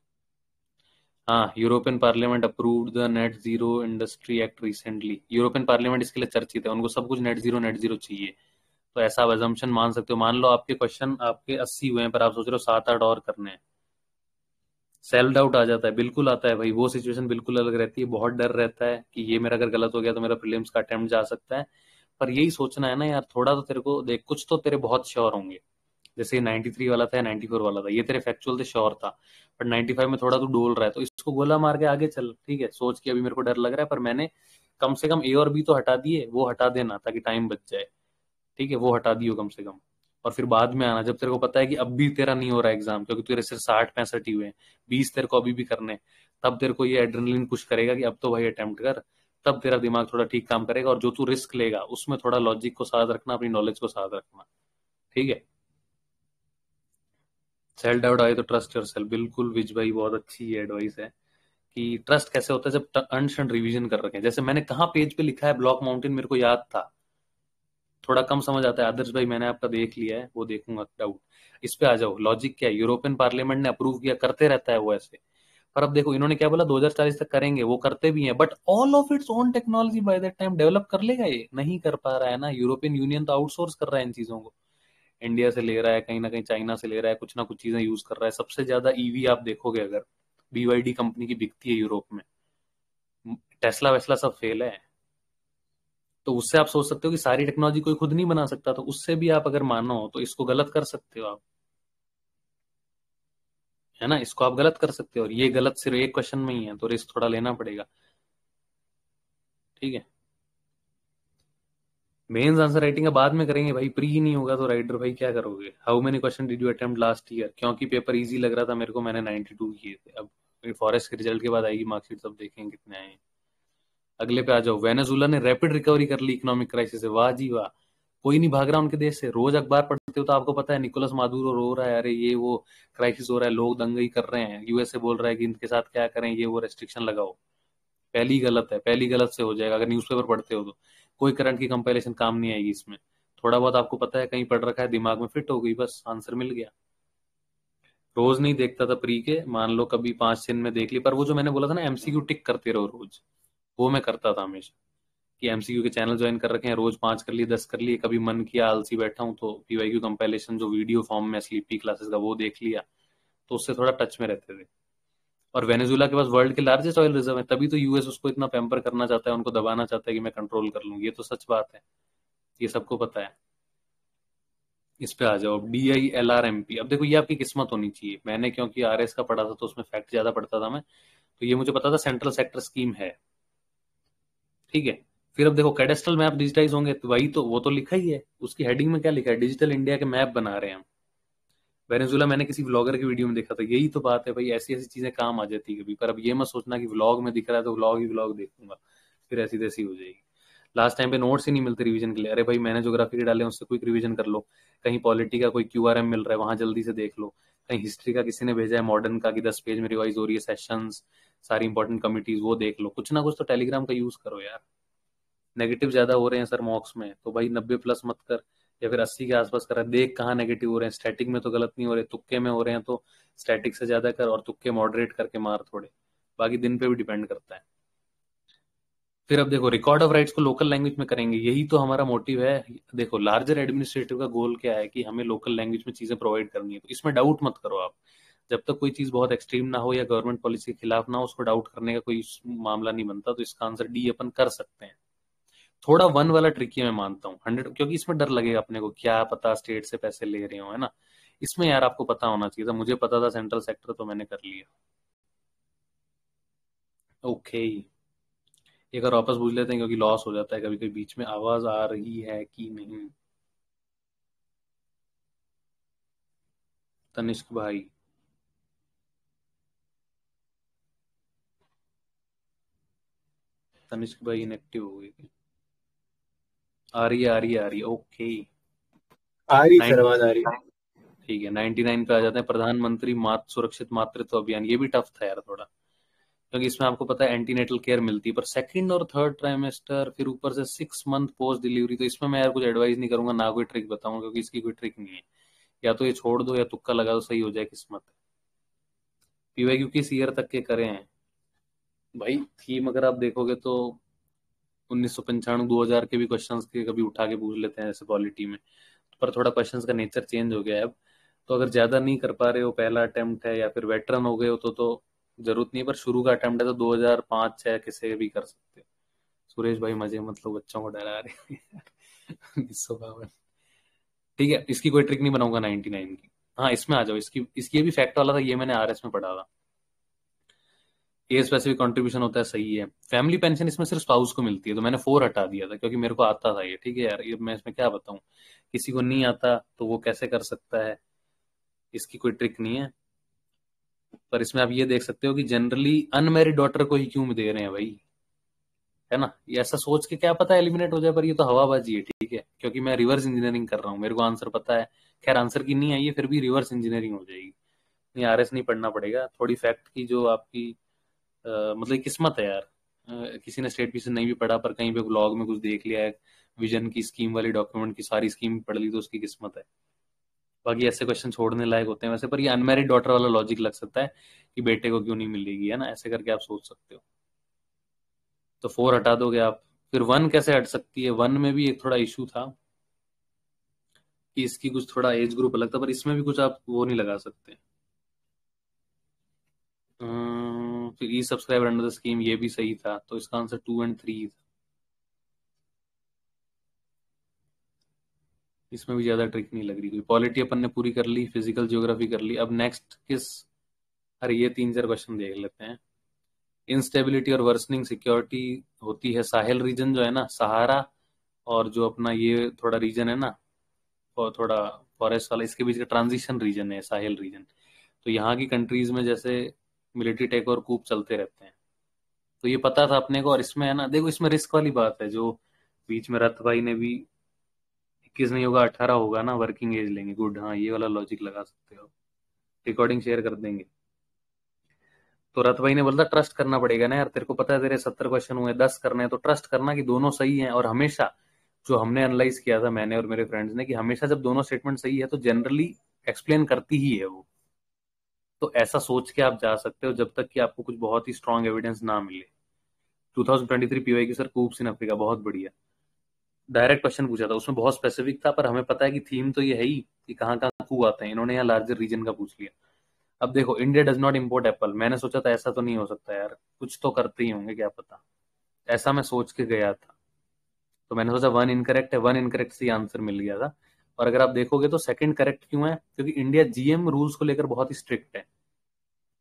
हाँ, European parliament approved the net zero industry act recently. European parliament इसके लिए चर्चित है, उनको सब कुछ नेट जीरो चाहिए। तो ऐसा आप अजम्पशन मान सकते हो। मान लो आपके क्वेश्चन आपके 80 हुए हैं, पर आप सोच रहे हो 7-8 और करने हैं। सेल्फ डाउट आ जाता है, बिल्कुल आता है भाई। वो सिचुएशन बिल्कुल अलग रहती है, बहुत डर रहता है कि ये मेरा अगर गलत हो गया तो मेरा प्रीलिम्स का अटेम्प्ट जा सकता है। पर यही सोचना है ना यार, थोड़ा तो तेरे को देख, कुछ तो तेरे बहुत श्योर होंगे। जैसे 93 वाला था या 94 वाला था, ये तेरे फैक्चुअल थे, श्योर था। बट 95 में थोड़ा तू डोल रहा है, तो इसको गोला मार के आगे चल। ठीक है, सोच के अभी मेरे को डर लग रहा है, पर मैंने कम से कम ए और बी तो हटा दिए, वो हटा देना ताकि टाइम बच जाए। ठीक है, वो हटा दियो कम से कम। और फिर बाद में आना जब तेरे को पता है कि अब भी तेरा नहीं हो रहा एग्जाम, क्योंकि तेरे सिर्फ 60-65 ही हुए हैं, 20 तेरे को अभी भी करने। तब तेरे को ये एड्रेनलिन पुश करेगा कि अब तो भाई अटेम्प्ट कर। तब तेरा दिमाग थोड़ा ठीक काम करेगा, और जो तू रिस्क लेगा उसमें थोड़ा लॉजिक को साथ रखना, अपनी नॉलेज को साथ रखना। ठीक है, सेल्फ डाउट आए तो ट्रस्ट योर सेल्फ। बिल्कुल विज भाई, बहुत अच्छी एडवाइस है कि ट्रस्ट कैसे होता है जब अनशन रिवीजन कर रखे हैं। जैसे मैंने कहाँ पेज पे लिखा है ब्लॉक माउंटेन, मेरे को याद था, थोड़ा कम समझ आता है। आदर्श भाई मैंने आपका देख लिया है, वो देखूंगा डाउट। इस पे आ जाओ, लॉजिक क्या है? यूरोपियन पार्लियामेंट ने अप्रूव किया, करते रहता है वो ऐसे। पर अब देखो इन्होंने क्या बोला, 2040 तक करेंगे, वो करते भी हैं, but all of its own technology by that time develop कर लेगा। ये नहीं कर पा रहा है ना, यूरोपियन यूनियन तो आउटसोर्स कर रहा है इन चीजों को। इंडिया से ले रहा है, कहीं ना कहीं चाइना से ले रहा है, कुछ ना कुछ चीजें यूज कर रहा है। सबसे ज्यादा ईवी आप देखोगे अगर, बीवाईडी कंपनी की बिकती है यूरोप में। टेस्ला वेस्ला सब फेल है। तो उससे आप सोच सकते हो कि सारी टेक्नोलॉजी कोई खुद नहीं बना सकता, तो उससे भी आप अगर मानो तो इसको गलत कर सकते हो आप। है ना, इसको आप गलत कर सकते हो, और ये गलत सिर्फ एक क्वेश्चन में ही है, तो रिस्क थोड़ा लेना पड़ेगा। ठीक है, मेंस आंसर राइटिंग का बाद में करेंगे भाई, प्री ही नहीं होगा तो राइटर भाई क्या करोगे? How many question did you attempt last year? क्योंकि पेपर इजी लग रहा था मेरे को, मैंने 92 किए थे। अब फॉरेस्ट के रिजल्ट के बाद आएगी मार्कशीट, तब देखेंगे कितने आए हैं। अगले पे आ जाओ। वेनेजुला ने रैपिड रिकवरी कर ली इकोनॉमिक क्राइसिस से। वाह जी वाह, कोई नहीं भाग रहा उनके देश से। रोज अखबार पढ़ते हो तो आपको पता है निकोलस मादुरो रो रहा है, अरे ये वो क्राइसिस हो रहा है, लोग दंगई कर रहे हैं, यूएसए बोल रहा है कि इनके साथ क्या करें, ये वो रेस्ट्रिक्शन लगाओ। पहली गलत है, पहली गलत से हो जाएगा। अगर न्यूज़पेपर पढ़ते हो तो कोई करंट की कंपैरिजन काम नहीं आएगी इसमें। थोड़ा बहुत आपको पता है, कहीं पढ़ रखा है, दिमाग में फिट हो गई, बस आंसर मिल गया। रोज नहीं देखता था प्री के, मान लो कभी 5 दिन में देख ली। पर वो जो मैंने बोला था ना एमसीक्यू टिक करते रहो रोज, वो मैं करता था हमेशा। कि एमसीक्यू के चैनल ज्वाइन कर रखे हैं, रोज 5 कर लिए, 10 कर लिए। कभी मन किया, आलसी बैठा हूँ, तो पीवाईक्यू कंपाइलेशन जो वीडियो फॉर्म में स्लीपी क्लासेस का, वो देख लिया। तो उससे थोड़ा टच में रहते थे। और वेनेजुला के पास वर्ल्ड के लार्जेस्ट ऑयल रिजर्व है, तभी तो यूएस उसको इतना पैम्पर करना चाहता है, उनको दबाना चाहता है कि मैं कंट्रोल कर लूँ। ये तो सच बात है, ये सबको पता है। इस पे आ जाओ, DILRMP। अब देखो ये आपकी किस्मत होनी चाहिए। मैंने क्योंकि आरएस का पढ़ा था तो उसमें फैक्ट ज्यादा पढ़ता था मैं, तो ये मुझे पता था सेंट्रल सेक्टर स्कीम है। ठीक है, फिर अब देखो कैडेस्ट्रल मैप डिजिटाइज होंगे, तो वही तो, वो तो लिखा ही है उसकी हेडिंग में। क्या लिखा है? डिजिटल इंडिया के मैप बना रहे हैं हम। वेनेजुला मैंने किसी व्लॉगर की वीडियो में देखा था, यही तो बात है भाई, ऐसी ऐसी चीजें काम आ जाती है कभी। पर अब ये मत सोचना कि व्लॉग में दिख रहा है तो व्लॉग ही व्लॉग देखूंगा, फिर ऐसी तैसी हो जाएगी। लास्ट टाइम पे नोट्स ही नहीं मिलते रिवीजन के लिए। अरे भाई मैंने ज्योग्राफी के डाले उससे क्विक रिवीजन कर लो, कहीं पॉलिटी का कोई क्यूआरएम मिल रहा है वहां जल्दी से देख लो, कहीं हिस्ट्री का किसी ने भेजा है मॉडर्न का कि 10 पेज में रिवाइज हो रही है सेशंस, सारी इंपॉर्टेंट कमिटीज, वो देख लो। कुछ ना कुछ तो टेलीग्राम का यूज करो यार। नेगेटिव ज्यादा हो रहे हैं सर मॉक्स में तो भाई 90+ मत कर, या फिर 80 के आसपास कर, देख कहाँ नेगेटिव हो रहे हैं। स्टैटिक में तो गलत नहीं हो रहे, तुक्के में हो रहे हैं तो स्टैटिक से ज्यादा कर, और तुक्के मॉडरेट करके मार थोड़े, बाकी दिन पे भी डिपेंड करता है। फिर अब देखो रिकॉर्ड ऑफ राइट्स को लोकल लैंग्वेज में करेंगे, यही तो हमारा मोटिव है। देखो लार्जर एडमिनिस्ट्रेटिव का गोल क्या है कि हमें लोकल लैंग्वेज में चीजें प्रोवाइड करनी है, तो इसमें डाउट मत करो आप। जब तक कोई चीज बहुत एक्सट्रीम ना हो या गवर्नमेंट पॉलिसी के खिलाफ ना हो, उसको डाउट करने का कोई मामला नहीं बनता। तो इसका आंसर डी अपन कर सकते हैं। थोड़ा वन वाला ट्रिकी मैं मानता हूँ 100, क्योंकि इसमें डर लगेगा अपने को, क्या पता स्टेट से पैसे ले रहे हो, है ना। इसमें यार आपको पता होना चाहिए था, मुझे पता था सेंट्रल सेक्टर, तो मैंने कर लिया। ओके, एक और वापस पूछ लेते हैं क्योंकि लॉस हो जाता है कभी कभी बीच में, आवाज आ रही है कि नहीं। तनिष्क भाई, तनिष्क भाई इनएक्टिव हो गई। आ रही है, आ रही है, आ रही है, ओके। आ रही सर, नाइन, आवाज आ रही है। ठीक है 99 पे आ जाते हैं। प्रधानमंत्री सुरक्षित मातृत्व अभियान, ये भी टफ था यार थोड़ा, क्योंकि इसमें आपको पता है एंटीनेटल केयर मिलती है, पर सेकंड और थर्ड ट्राइमेस्टर, फिर ऊपर से 6 मंथ पोस्ट डिलीवरी, तो इसमें मैं यार कुछ एडवाइस नहीं करूंगा, ना कोई ट्रिक बताऊंगा, क्योंकि इसकी कोई ट्रिक नहीं है। या तो ये छोड़ दो या तुक्का लगा दो, सही हो जाए किस्मत। पीवाईक्यू किस ईयर तक के करे हैं भाई? थीम अगर आप देखोगे तो 1995 2000 के भी क्वेश्चंस के कभी उठा के पूछ लेते हैं ऐसे पॉलिटी में, पर थोड़ा क्वेश्चंस का नेचर चेंज हो गया है अब। तो अगर ज्यादा नहीं कर पा रहे हो, पहला अटेम्प्ट है या फिर वेटरन हो गए हो तो जरूरत नहीं है, पर शुरू का अटेम्प्ट है तो 2005-6 किसे भी कर सकते हो। सुरेश भाई मजे मतलब बच्चों को डरा रहे हैं 1952, ठीक है इसकी कोई ट्रिक नहीं बनाऊंगा 99 की। हाँ इसमें आ जाओ, इसकी इसकी ये भी फैक्ट वाला था, ये मैंने आरएस में पढ़ा था। ये स्पेसिफिक कंट्रीब्यूशन होता है, सही है। फैमिली पेंशन इसमें सिर्फ स्पाउस को मिलती है, तो मैंने 4 हटा दिया था क्योंकि मेरे को आता था ये, ठीक है यार, ये मैं इसमें क्या बताऊं, किसी को नहीं आता तो वो कैसे कर सकता है, इसकी कोई ट्रिक नहीं है। पर इसमें आप ये देख सकते हो कि जनरली अनमैरिड डॉटर को ही क्यों दे रहे हैं भाई, है ना। ये ऐसा सोच के क्या पता एलिमिनेट हो जाए, पर ये तो हवाबाजी है, ठीक है, क्योंकि मैं रिवर्स इंजीनियरिंग कर रहा हूँ, मेरे को आंसर पता है। खैर आंसर की नहीं आई है, फिर भी रिवर्स इंजीनियरिंग हो जाएगी। नहीं आरएस नहीं पढ़ना पड़ेगा, थोड़ी फैक्ट की जो आपकी मतलब किस्मत है यार। किसी ने स्टेट पीछे नहीं भी पढ़ा, पर कहीं पे ब्लॉग में कुछ देख लिया है, विजन की स्कीम वाली डॉक्यूमेंट की सारी स्कीम पढ़ ली, तो उसकी किस्मत है। बाकी ऐसे क्वेश्चन छोड़ने लायक होते हैं वैसे, पर ये अनमैरिड डॉटर वाला लॉजिक लग सकता है कि बेटे को क्यों नहीं मिलेगी, है ना, ऐसे करके आप सोच सकते हो। तो 4 हटा दोगे आप, फिर 1 कैसे हट सकती है? 1 में भी एक थोड़ा इशू था कि इसकी कुछ थोड़ा एज ग्रुप अलग था, पर इसमें भी कुछ आप वो नहीं लगा सकते। फिर ई सब्सक्राइबर अंडर द स्कीम, ये भी सही था, तो इसका आंसर 2 और 3। इसमें भी ज्यादा ट्रिक नहीं लग रही कोई। पॉलिटी अपन ने पूरी कर ली, फिजिकल ज्योग्राफी कर ली, अब नेक्स्ट किस, अरे ये 3-4 क्वेश्चन देख लेते हैं। इंस्टेबिलिटी और वर्सनिंग सिक्योरिटी होती है साहेल रीजन जो है ना, सहारा, और जो अपना ये थोड़ा रीजन है ना, और थोड़ा फॉरेस्ट वाला, इसके बीच का ट्रांजिशन रीजन है साहेल रीजन। तो यहाँ की कंट्रीज में जैसे मिलिट्री टेक और कूप चलते रहते हैं, तो ये पता था अपने को। और इसमें है ना, देखो इसमें रिस्क वाली बात है, जो बीच में रथ भाई ने भी 21 नहीं होगा 18 होगा ना, वर्किंग एज लेंगे, गुड, हाँ ये वाला लॉजिक लगा सकते हो। रिकॉर्डिंग शेयर कर देंगे। तो रथ भाई ने बोला ट्रस्ट करना पड़ेगा ना यार, तेरे को पता है तेरे 70 क्वेश्चन हुए, 10 करने हैं, तो ट्रस्ट करना कि दोनों सही हैं। और हमेशा जो हमने एनालाइज किया था, मैंने और मेरे फ्रेंड्स ने, कि हमेशा जब दोनों स्टेटमेंट सही है तो जनरली एक्सप्लेन करती ही है वो। तो ऐसा सोच के आप जा सकते हो, जब तक कि आपको कुछ बहुत ही स्ट्रांग एविडेंस ना मिले। 2023 पीवाई की सर, कूप्स इन अफ्रीका, बहुत बढ़िया। डायरेक्ट क्वेश्चन पूछा था, उसमें बहुत स्पेसिफिक था, पर हमें पता है कि थीम तो ये है ही कि कहाँ कहाँ कू आते हैं, इन्होंने यहाँ लार्जर रीजन का पूछ लिया। अब देखो India does not import Apple, मैंने सोचा था ऐसा तो नहीं हो सकता यार, कुछ तो करते ही होंगे, क्या पता। ऐसा मैं सोच के गया था, तो मैंने सोचा 1 इनकरेक्ट है, 1 इनकरेक्ट से आंसर मिल गया था। और अगर आप देखोगे तो सेकंड करेक्ट क्यों है, क्योंकि इंडिया जीएम रूल्स को लेकर बहुत ही स्ट्रिक्ट है।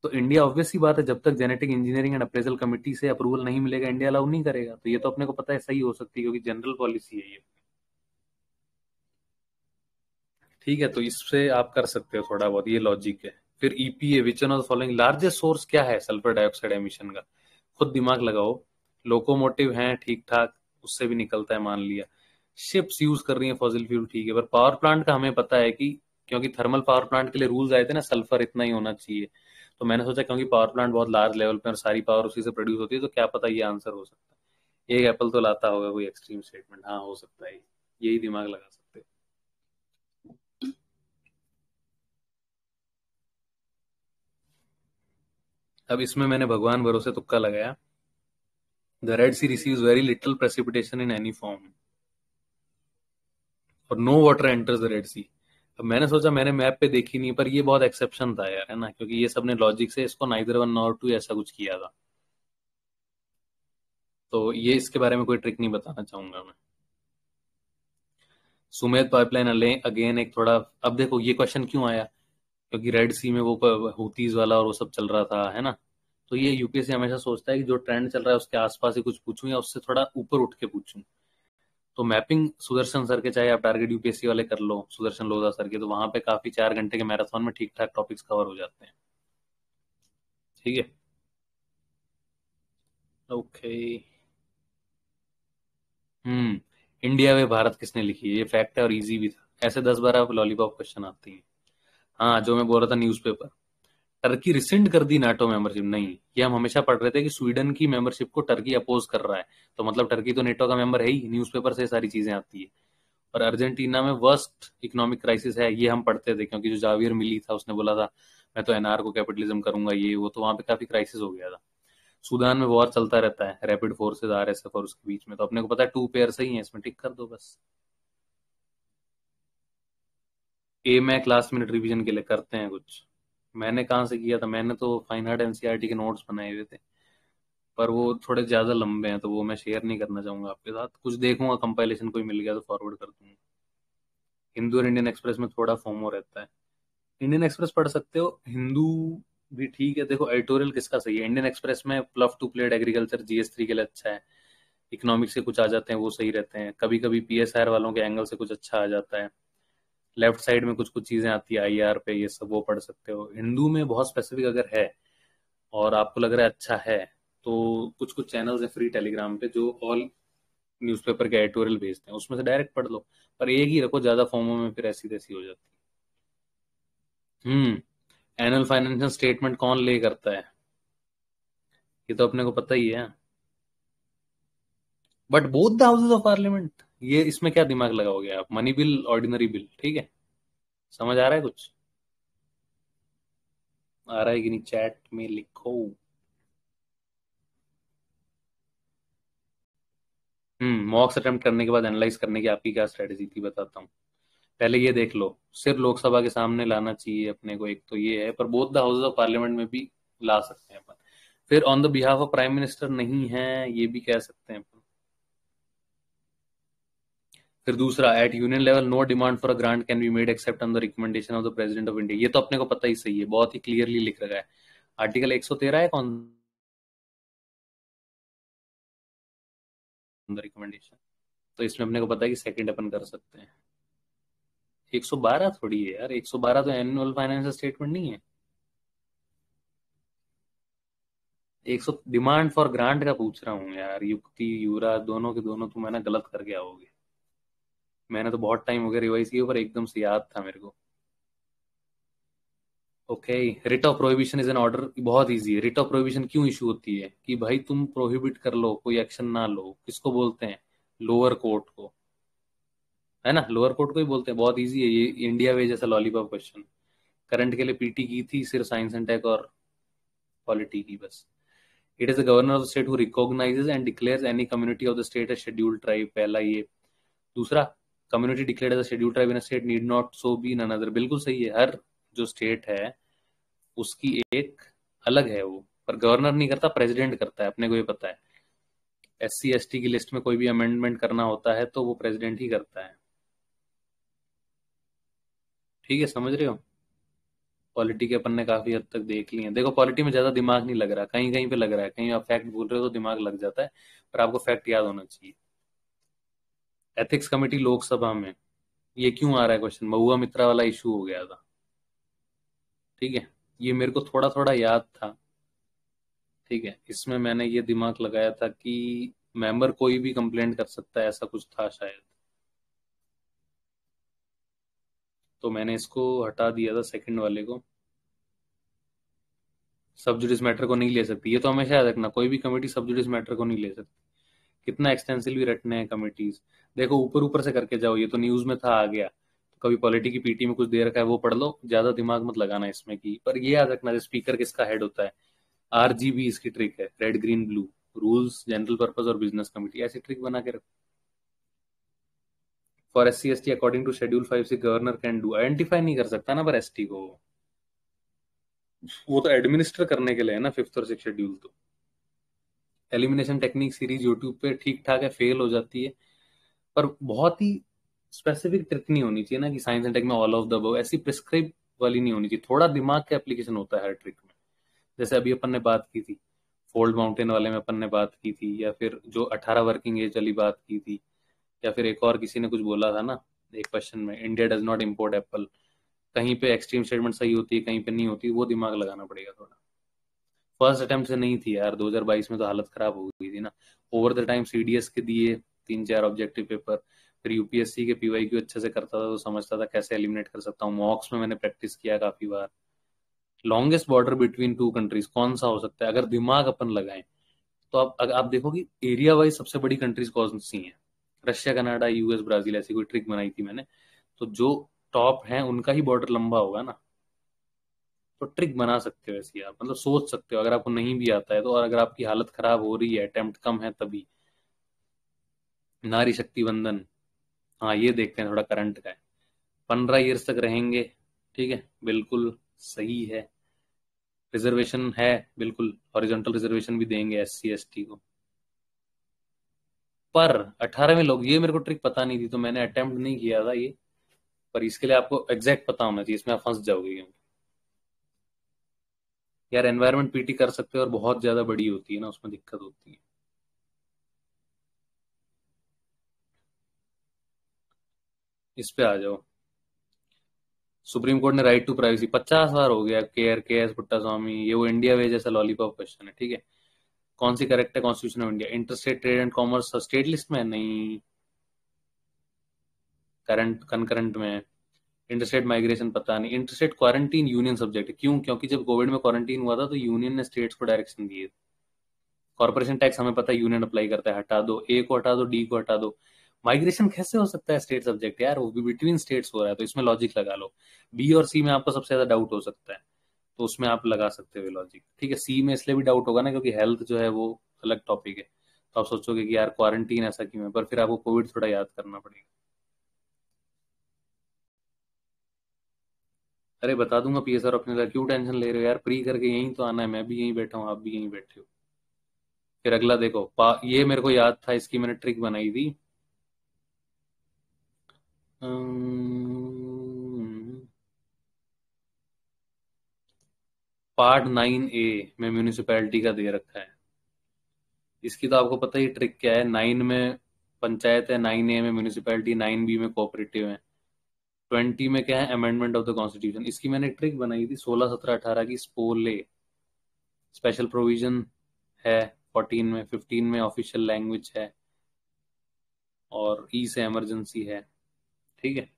तो इंडिया ऑब्वियस सी बात है, जब तक genetic engineering and appraisal committee से अप्रूवल नहीं मिलेगा, इंडिया अलाउ नहीं करेगा। तो ये तो अपने को पता है सही हो सकती है, क्योंकि जनरल पॉलिसी है ये। ठीक है, तो इससे आप कर सकते हो थोड़ा बहुत, ये लॉजिक है। फिर EPA, which one of the following largest source क्या है सल्फर डाइऑक्साइड एमिशन का? खुद दिमाग लगाओ। लोकोमोटिव है ठीक ठाक, उससे भी निकलता है मान लिया। शिप्स यूज कर रही है फॉसिल फ्यूल, ठीक है, पर पावर प्लांट का हमें पता है कि, क्योंकि थर्मल पावर प्लांट के लिए रूल्स आए थे ना, सल्फर इतना ही होना चाहिए। तो मैंने सोचा क्योंकि पावर प्लांट बहुत लार्ज लेवल पे और सारी पावर उसी से प्रोड्यूस होती है, तो क्या पता ये आंसर हो सकता है। एक एप्पल तो लाता होगा कोई एक्सट्रीम स्टेटमेंट, हाँ हो सकता है, यही दिमाग लगा सकते हो। अब इसमें मैंने भगवान भरोसे तुक्का लगाया। The Red Sea receives very little precipitation in any form और no water enters the Red Sea. अब मैंने सोचा, मैंने मैप पे देखी नहीं, पर ये बहुत एक्सेप्शन था यार, है ना, क्योंकि ये सबने लॉजिक से इसको नाइदर वन नॉर टू ऐसा कुछ किया था। तो ये इसके बारे में कोई ट्रिक नहीं बताना चाहूंगा मैं। सुमेध पाइपलाइन अगेन एक थोड़ा, अब देखो ये क्वेश्चन क्यों आया, क्योंकि रेड सी में वो हूतीज वाला और वो सब चल रहा था, है ना। तो ये यूपीएससी हमेशा सोचता है कि जो ट्रेंड चल रहा है उसके आसपास ही कुछ पूछूं या उससे थोड़ा ऊपर उठ के पूछूं। तो मैपिंग सुदर्शन सर के, चाहे आप टारगेट यूपीएससी वाले कर लो सुदर्शन लोधा सर के, तो वहां पे काफी 4 घंटे के मैराथन में ठीक ठाक टॉपिक्स कवर हो जाते हैं। ठीक है, ओके। इंडिया में भारत किसने लिखी है, ये फैक्ट है और इजी भी था, ऐसे 10-12 लॉलीपॉप क्वेश्चन आती हैं। हाँ, जो मैं बोल रहा था न्यूज़पेपर, टर्की रिसेंड कर दी नाटो मेंबरशिप, नहीं, ये हम हमेशा पढ़ रहे थे कि स्वीडन की मेंबरशिप को टर्की अपोज कर रहा है। तो मतलब टर्की तो नेटो का मेंबर है ही, न्यूज़पेपर से सारी चीजें आती है। और अर्जेंटीना में वर्स्ट इकोनॉमिक क्राइसिस है, ये हम पढ़ते थे, क्योंकि जो जावियर मिली था उसने बोला था मैं तो एनआर को कैपिटलिज्म करूंगा, ये वो, तो वहां पे काफी क्राइसिस हो गया था। सूडान में वॉर चलता रहता है, रैपिड फोर्सेस आरएसएफ और उसके बीच में, तो अपने को पता है टू पेयर सही है, इसमें टिक कर दो बस। ए मैक लास्ट मिनट रिवीजन के लिए करते हैं कुछ। मैंने कहाँ से किया था, मैंने तो फाइन आर्ट एनसीईआरटी के नोट्स बनाए हुए थे, पर वो थोड़े ज्यादा लंबे हैं तो वो मैं शेयर नहीं करना चाहूंगा आपके साथ। कुछ देखूंगा, कंपाइलेशन कोई मिल गया तो फॉरवर्ड कर दूंगा। हिंदू और इंडियन एक्सप्रेस में थोड़ा फोमो रहता है। इंडियन एक्सप्रेस पढ़ सकते हो, हिंदू भी ठीक है। देखो एडिटोरियल किसका सही है, इंडियन एक्सप्रेस में प्लफ टू प्लेट एग्रीकल्चर जीएस3 के लिए अच्छा है। इकोनॉमिक्स से कुछ आ जाते हैं वो सही रहते हैं, कभी कभी पीएसआर वालों के एंगल से कुछ अच्छा आ जाता है। लेफ्ट साइड में कुछ कुछ चीजें आती है आईआर पे, ये सब वो पढ़ सकते हो। हिंदू में बहुत स्पेसिफिक अगर है और आपको लग रहा है अच्छा है, तो कुछ कुछ चैनल्स हैं फ्री टेलीग्राम पे जो ऑल न्यूज़पेपर के एडिटोरियल भेजते हैं, उसमें से डायरेक्ट पढ़ लो। पर एक ही रखो, ज्यादा फॉर्मों में फिर ऐसी तैसी हो जाती है। एनुअल फाइनेंशियल स्टेटमेंट कौन ले करता है, ये तो अपने को पता ही है। But both the houses of parliament, ये इसमें क्या दिमाग लगाओगे आप, मनी बिल ऑर्डिनरी बिल, ठीक है। समझ आ रहा है कुछ, आ रहा है कि नहीं, चैट में लिखो। मॉक्स अटेम्प्ट करने के बाद एनालाइज करने की आपकी क्या स्ट्रेटेजी थी, बताता हूँ। पहले ये देख लो, सिर्फ लोकसभा के सामने लाना चाहिए अपने को, एक तो ये है, पर both the houses of parliament में भी ला सकते हैं अपन। फिर on the behalf of prime minister नहीं है, ये भी कह सकते हैं अपन। फिर दूसरा, at union level no demand for a grant can be made except on the recommendation of the president of India, ये तो अपने को पता ही सही है, बहुत ही क्लियरली लिख रखा है। आर्टिकल 113 है कौन द रिकमेंडेशन, तो इसमें अपने को पता है कि सेकंड अपन कर सकते हैं। 112 थोड़ी है यार, 112 तो एनुअल फाइनेंशियल स्टेटमेंट नहीं है। 100 डिमांड फॉर ग्रांट का पूछ रहा हूँ यार, युक्ति युवराज दोनों के दोनों तुम है ना गलत करके आओगे। मैंने तो बहुत टाइम हो गया रिवाइज किए, पर एकदम से याद था मेरे को। Okay, writ of prohibition is an order, बहुत इजी है। रिट ऑफ प्रोहिबिशन क्यों इशू होती है, कि भाई तुम प्रोहिबिट कर लो, कोई एक्शन ना लो, किसको बोलते हैं, लोअर कोर्ट को, है ना, लोअर कोर्ट को ही बोलते हैं। बहुत इजी है ये, इंडिया वे जैसा लॉलीपॉप क्वेश्चन। करंट के लिए पीटी की थी, सिर्फ साइंस एंड टेक और पॉलिटी की बस। It is the governor of the state who recognizes and declares any community of the state a scheduled tribe, पहला ये। दूसरा, community declared as a scheduled tribe in a state need not so be in another, बिल्कुल सही है। हर जो state है उसकी एक अलग है वो, पर गवर्नर नहीं करता, प्रेसिडेंट करता है, अपने को ये पता है। एससी एसटी की लिस्ट में कोई भी अमेंडमेंट करना होता है तो वो प्रेसिडेंट ही करता है। ठीक है, समझ रहे हो। पॉलिटी के अपन ने काफी हद तक देख लिए हैं। देखो पॉलिटी में ज्यादा दिमाग नहीं लग रहा, कहीं कहीं पे लग रहा है, कहीं आप फैक्ट बोल रहे हो तो दिमाग लग जाता है, पर आपको फैक्ट याद होना चाहिए। एथिक्स कमेटी लोकसभा में ये क्यों आ रहा है क्वेश्चन? महुआ मित्रा वाला इशू हो गया था, ठीक है। ये मेरे को थोड़ा थोड़ा याद था, ठीक है। इसमें मैंने ये दिमाग लगाया था कि मेंबर कोई भी कंप्लेंट कर सकता है, ऐसा कुछ था शायद। तो मैंने इसको हटा दिया था, सेकंड वाले को। सब जुडिस मैटर को नहीं ले सकती, ये तो हमेशा याद रखना, कोई भी कमेटी सब जुडिस मैटर को नहीं ले सकती। कितना एक्सटेंसिवली रटने हैं कमिटीज। देखो ऊपर ऊपर से करके जाओ, ये तो न्यूज में था, आ गया। तो कभी पॉलिटी की पीटी में कुछ दे रखा है वो पढ़ लो, ज्यादा दिमाग मत लगाना इसमें की। पर ये याद रखना स्पीकर किसका हेड होता है। आरजीबी इसकी ट्रिक है, red green blue. Rules, general purpose और बिजनेस कमेटी, ऐसी ट्रिक बना के रखो। For SC ST according to schedule 5 से गवर्नर कैन डू, आइडेंटिफाई नहीं कर सकता ना पर ST को, वो तो एडमिनिस्टर करने के लिए है ना, 5th और 6th शेड्यूल। तो एलिमिनेशन टेक्निक सीरीज यूट्यूब पे ठीक ठाक है, फेल हो जाती है। पर बहुत ही स्पेसिफिक ट्रिक नहीं होनी चाहिए ना कि साइंस एंड टेक में ऑल ऑफ द अबव, ऐसी प्रिस्क्राइब वाली नहीं होनी चाहिए। थोड़ा दिमाग का एप्लीकेशन होता है हर ट्रिक में। जैसे अभी अपन ने बात की थी फोल्ड माउंटेन वाले में, अपन ने बात की थी, या फिर जो 18 वर्किंग एज वाली बात की थी, या फिर एक और किसी ने कुछ बोला था ना एक क्वेश्चन में, India does not import Apple. कहीं पे एक्सट्रीम स्टेटमेंट सही होती है, कहीं पे नहीं होती, वो दिमाग लगाना पड़ेगा थोड़ा। फर्स्ट अटेम्प्ट से नहीं थी यार, 2022 में तो हालत खराब हो गई थी ना। ओवर द टाइम CDS के दिए 3 4 ऑब्जेक्टिव पेपर, फिर UPSC के PYQ अच्छे से करता था तो समझता था कैसे एलिमिनेट कर सकता हूँ। मॉक्स में मैंने प्रैक्टिस किया काफी बार। Longest border between two countries कौन सा हो सकता है अगर दिमाग अपन लगाएं? तो आप अगर आप देखो कि एरिया वाइज सबसे बड़ी कंट्रीज कौन सी हैं, रशिया, कनाडा, US, ब्राजील, ऐसी कोई ट्रिक बनाई थी मैंने। तो जो टॉप है उनका ही बॉर्डर लंबा होगा ना। तो ट्रिक बना सकते हो ऐसी आप, मतलब सोच सकते हो अगर आपको नहीं भी आता है तो। और अगर आपकी हालत खराब हो रही है, अटेम्प्ट कम है तभी। नारी शक्ति वंदन, हाँ ये देखते हैं थोड़ा करंट का है। 15 ईयर्स तक रहेंगे, ठीक है, बिल्कुल सही है। रिजर्वेशन है, बिल्कुल हॉरिजॉन्टल रिजर्वेशन भी देंगे SC ST को। पर 18वें लोग, ये मेरे को ट्रिक पता नहीं थी तो मैंने अटेम्प्ट नहीं किया था ये। पर इसके लिए आपको एग्जैक्ट पता होना चाहिए, इसमें आप फंस जाओगे क्योंकि यार एनवायरमेंट PT कर सकते हो और बहुत ज्यादा बड़ी होती है ना, उसमें दिक्कत होती है। इस पे आ जाओ। सुप्रीम कोर्ट ने राइट टू प्राइवेसी 50 बार हो गया, KS पुट्टा स्वामी, ये वो इंडिया वे जैसा लॉलीपॉप क्वेश्चन है, ठीक है। कौन सी करेक्ट है constitution of India? Interstate trade and commerce state list में है? नहीं, करंट कनकरंट में है। इंटरस्टेट माइग्रेशन पता नहीं। इंटरस्टेट क्वारंटीन यूनियन सब्जेक्ट है, क्यों? क्योंकि जब कोविड में क्वारंटीन हुआ था तो यूनियन ने स्टेट्स को डायरेक्शन दिए। कॉर्पोरेशन टैक्स हमें पता है यूनियन अप्लाई करता है, हटा दो, A को हटा दो, D को हटा दो। माइग्रेशन कैसे हो सकता है स्टेट सब्जेक्ट यार, वो भी बिटवीन स्टेट्स हो रहा है, तो इसमें लॉजिक लगा लो। B और C में आपको सबसे ज्यादा डाउट हो सकता है, तो उसमें आप लगा सकते हो लॉजिक, ठीक है। C में इसलिए भी डाउट होगा ना क्योंकि हेल्थ जो है वो अलग टॉपिक है, तो आप सोचोगे कि यार क्वारंटीन ऐसा क्यों है, पर फिर आपको कोविड थोड़ा याद करना पड़ेगा। अरे बता दूंगा PSR अपने लिए, क्यों टेंशन ले रहे हो यार, प्री करके यहीं तो आना है, मैं भी यहीं बैठा हूँ, आप भी यहीं बैठे हो। फिर अगला देखो, ये मेरे को याद था, इसकी मैंने ट्रिक बनाई थी। पार्ट 9A में म्यूनिसिपैलिटी का दे रखा है। इसकी तो आपको पता ही ट्रिक क्या है, 9 में पंचायत है, 9A में म्यूनिसिपैलिटी, 9B में कोऑपरेटिव है, 20 में क्या है, अमेंडमेंट ऑफ द कॉन्स्टिट्यूशन। इसकी मैंने एक ट्रिक बनाई थी 16 17 18 की, स्पोले स्पेशल प्रोविजन है 14 में, 15 में ऑफिशियल लैंग्वेज है, और E से इमरजेंसी है, ठीक है।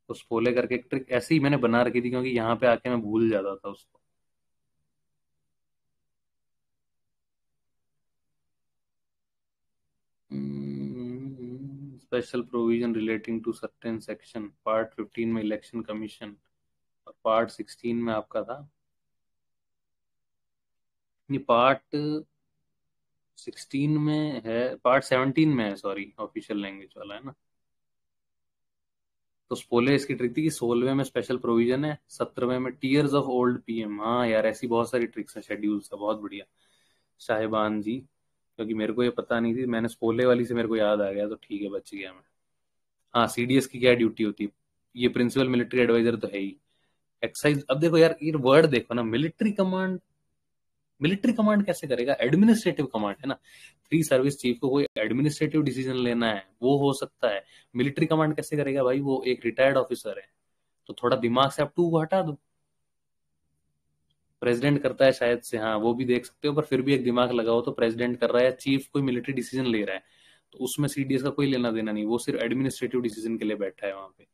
तो स्पोले करके एक ट्रिक ऐसे ही मैंने बना रखी थी क्योंकि यहाँ पे आके मैं भूल जाता था उसको। Special provision relating to certain section, part 15 में इलेक्शन कमीशन, और पार्ट 16 में आपका था, नहीं पार्ट 16 में है, पार्ट 17 में है, सॉरी, ऑफिशियल लैंग्वेज वाला है ना। तो स्पोले इसकी ट्रिक थी कि 16वें में स्पेशल प्रोविजन है, 17वें में टीयर्स ऑफ ओल्ड PM। हाँ यार ऐसी बहुत सारी ट्रिक्स हैं शेड्यूल का, बहुत बढ़िया साहिबान जी। क्योंकि मेरे को ये पता नहीं थी, मैंने स्पोले वाली से मेरे को याद आ गया, तो ठीक है, बच गया मैं। हाँ CDS की क्या ड्यूटी होती है? ये प्रिंसिपल मिलिट्री एडवाइजर तो है ही। एक्साइज, अब देखो यार ये वर्ड देखो ना, मिलिट्री कमांड, मिलिट्री कमांड कैसे करेगा? एडमिनिस्ट्रेटिव कमांड है ना। 3 सर्विस चीफ को कोई एडमिनिस्ट्रेटिव डिसीजन लेना है वो हो सकता है, मिलिट्री कमांड कैसे करेगा भाई? वो एक रिटायर्ड ऑफिसर है। तो थोड़ा दिमाग से आप 2 को हटा दो। प्रेसिडेंट करता है शायद से, हाँ वो भी देख सकते हो, पर फिर भी एक दिमाग लगाओ तो प्रेसिडेंट कर रहा है या चीफ कोई मिलिट्री डिसीजन ले रहा है, तो उसमें सीडीएस का कोई लेना देना नहीं, वो सिर्फ एडमिनिस्ट्रेटिव डिसीजन के लिए बैठा है वहां पे।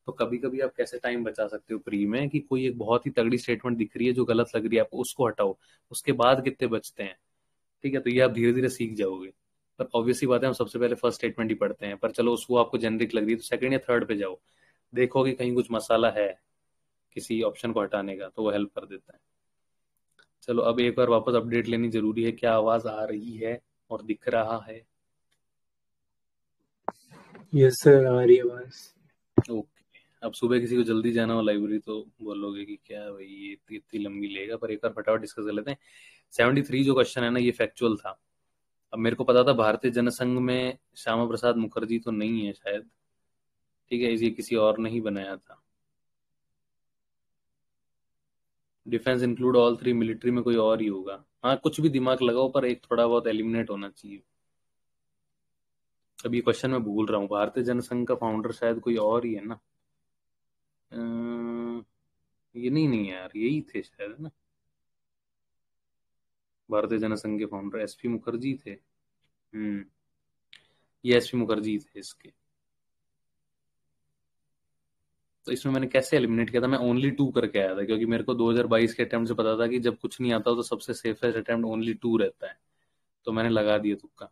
तो कभी कभी आप कैसे टाइम बचा सकते हो प्री में, कि कोई एक बहुत ही तगड़ी स्टेटमेंट दिख रही है जो गलत लग रही है आपको, उसको हटाओ, उसके बाद कितने बचते हैं। ठीक है, तो ये आप धीरे धीरे सीख जाओगे। पर ऑब्वियसली बात है, हम सबसे पहले फर्स्ट स्टेटमेंट ही पढ़ते हैं, पर चलो उसको आपको जेनरिक लग रही है तो सेकंड या थर्ड पे जाओ, देखोगे कहीं कुछ मसाला है किसी ऑप्शन को हटाने का, तो वो हेल्प कर देता है। चलो अब एक बार वापस अपडेट लेनी जरूरी है, क्या आवाज आ रही है और दिख रहा है? यस सर, आ रही है आवाज। ओके। अब सुबह किसी को जल्दी जाना हो लाइब्रेरी तो बोलोगे कि क्या भाई ये इतनी लंबी लेगा, पर एक बार फटाफट डिस्कस कर लेते हैं। 73 जो क्वेश्चन है ना, ये फैक्चुअल था। अब मेरे को पता था भारतीय जनसंघ में श्यामा प्रसाद मुखर्जी तो नहीं है शायद, ठीक है, ये किसी और ने ही बनाया था। डिफेंस इंक्लूड ऑल 3, मिलिट्री में कोई और ही होगा। हाँ कुछ भी दिमाग लगाओ, पर एक थोड़ा बहुत एलिमिनेट होना चाहिए। अब ये क्वेश्चन मैं भूल रहा हूँ, भारतीय जनसंघ का फाउंडर शायद कोई और ही है ना। ये नहीं नहीं यार, यही थे शायद, है ना। भारतीय जनसंघ के फाउंडर एसपी मुखर्जी थे। ये एसपी मुखर्जी थे इसके। तो इसमें मैंने कैसे एलिमिनेट किया था, मैं ओनली 2 करके आया था, क्योंकि मेरे को 2022 के अटेम्प्ट से पता था कि जब कुछ नहीं आता हो तो सबसे सेफेस्ट अटेम्प्ट ओनली 2 रहता है। तो मैंने लगा दिया तुक्का।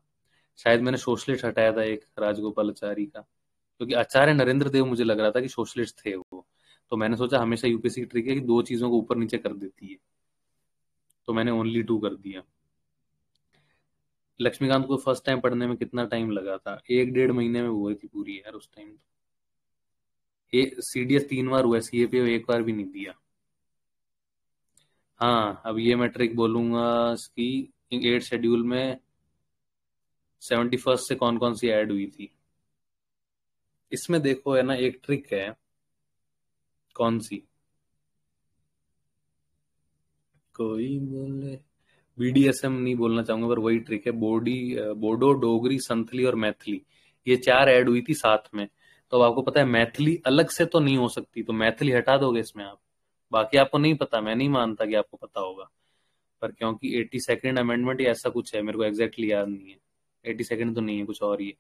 शायद मैंने सोशलिस्ट हटाया था एक, राजगोपालाचारी का, क्योंकि आचार्य नरेंद्र देव मुझे लग रहा था कि सोशलिस्ट थे वो। तो मैंने सोचा हमेशा यूपीएससी की ट्रिक है कि 2 चीजों को ऊपर नीचे कर देती है, तो मैंने ओनली 2 कर दिया। लक्ष्मीकांत को फर्स्ट टाइम पढ़ने में कितना टाइम लगा था? 1 डेढ़ महीने में हुई थी पूरी यार उस टाइम। ये सीडीएस 3 बार हुआ, सीएपीओ एक बार भी नहीं दिया। हाँ अब ये मैं ट्रिक बोलूंगा कि 8 शेड्यूल में 71st से कौन कौन सी ऐड हुई थी। इसमें देखो है ना, एक ट्रिक है। कौन सी? कोई बोले, बीडीएसएम नहीं बोलना चाहूंगा, पर वही ट्रिक है। बोडो, डोगरी, संथली और मैथिली, ये 4 ऐड हुई थी साथ में। तो अब आपको पता है मैथिली अलग से तो नहीं हो सकती, तो मैथिली हटा दोगे इसमें आप। बाकी आपको नहीं पता, मैं नहीं मानता कि आपको पता होगा, पर क्योंकि 82nd अमेंडमेंट या ऐसा कुछ है, मेरे को एग्जैक्टली याद नहीं है। 82nd तो नहीं है, कुछ और ही है।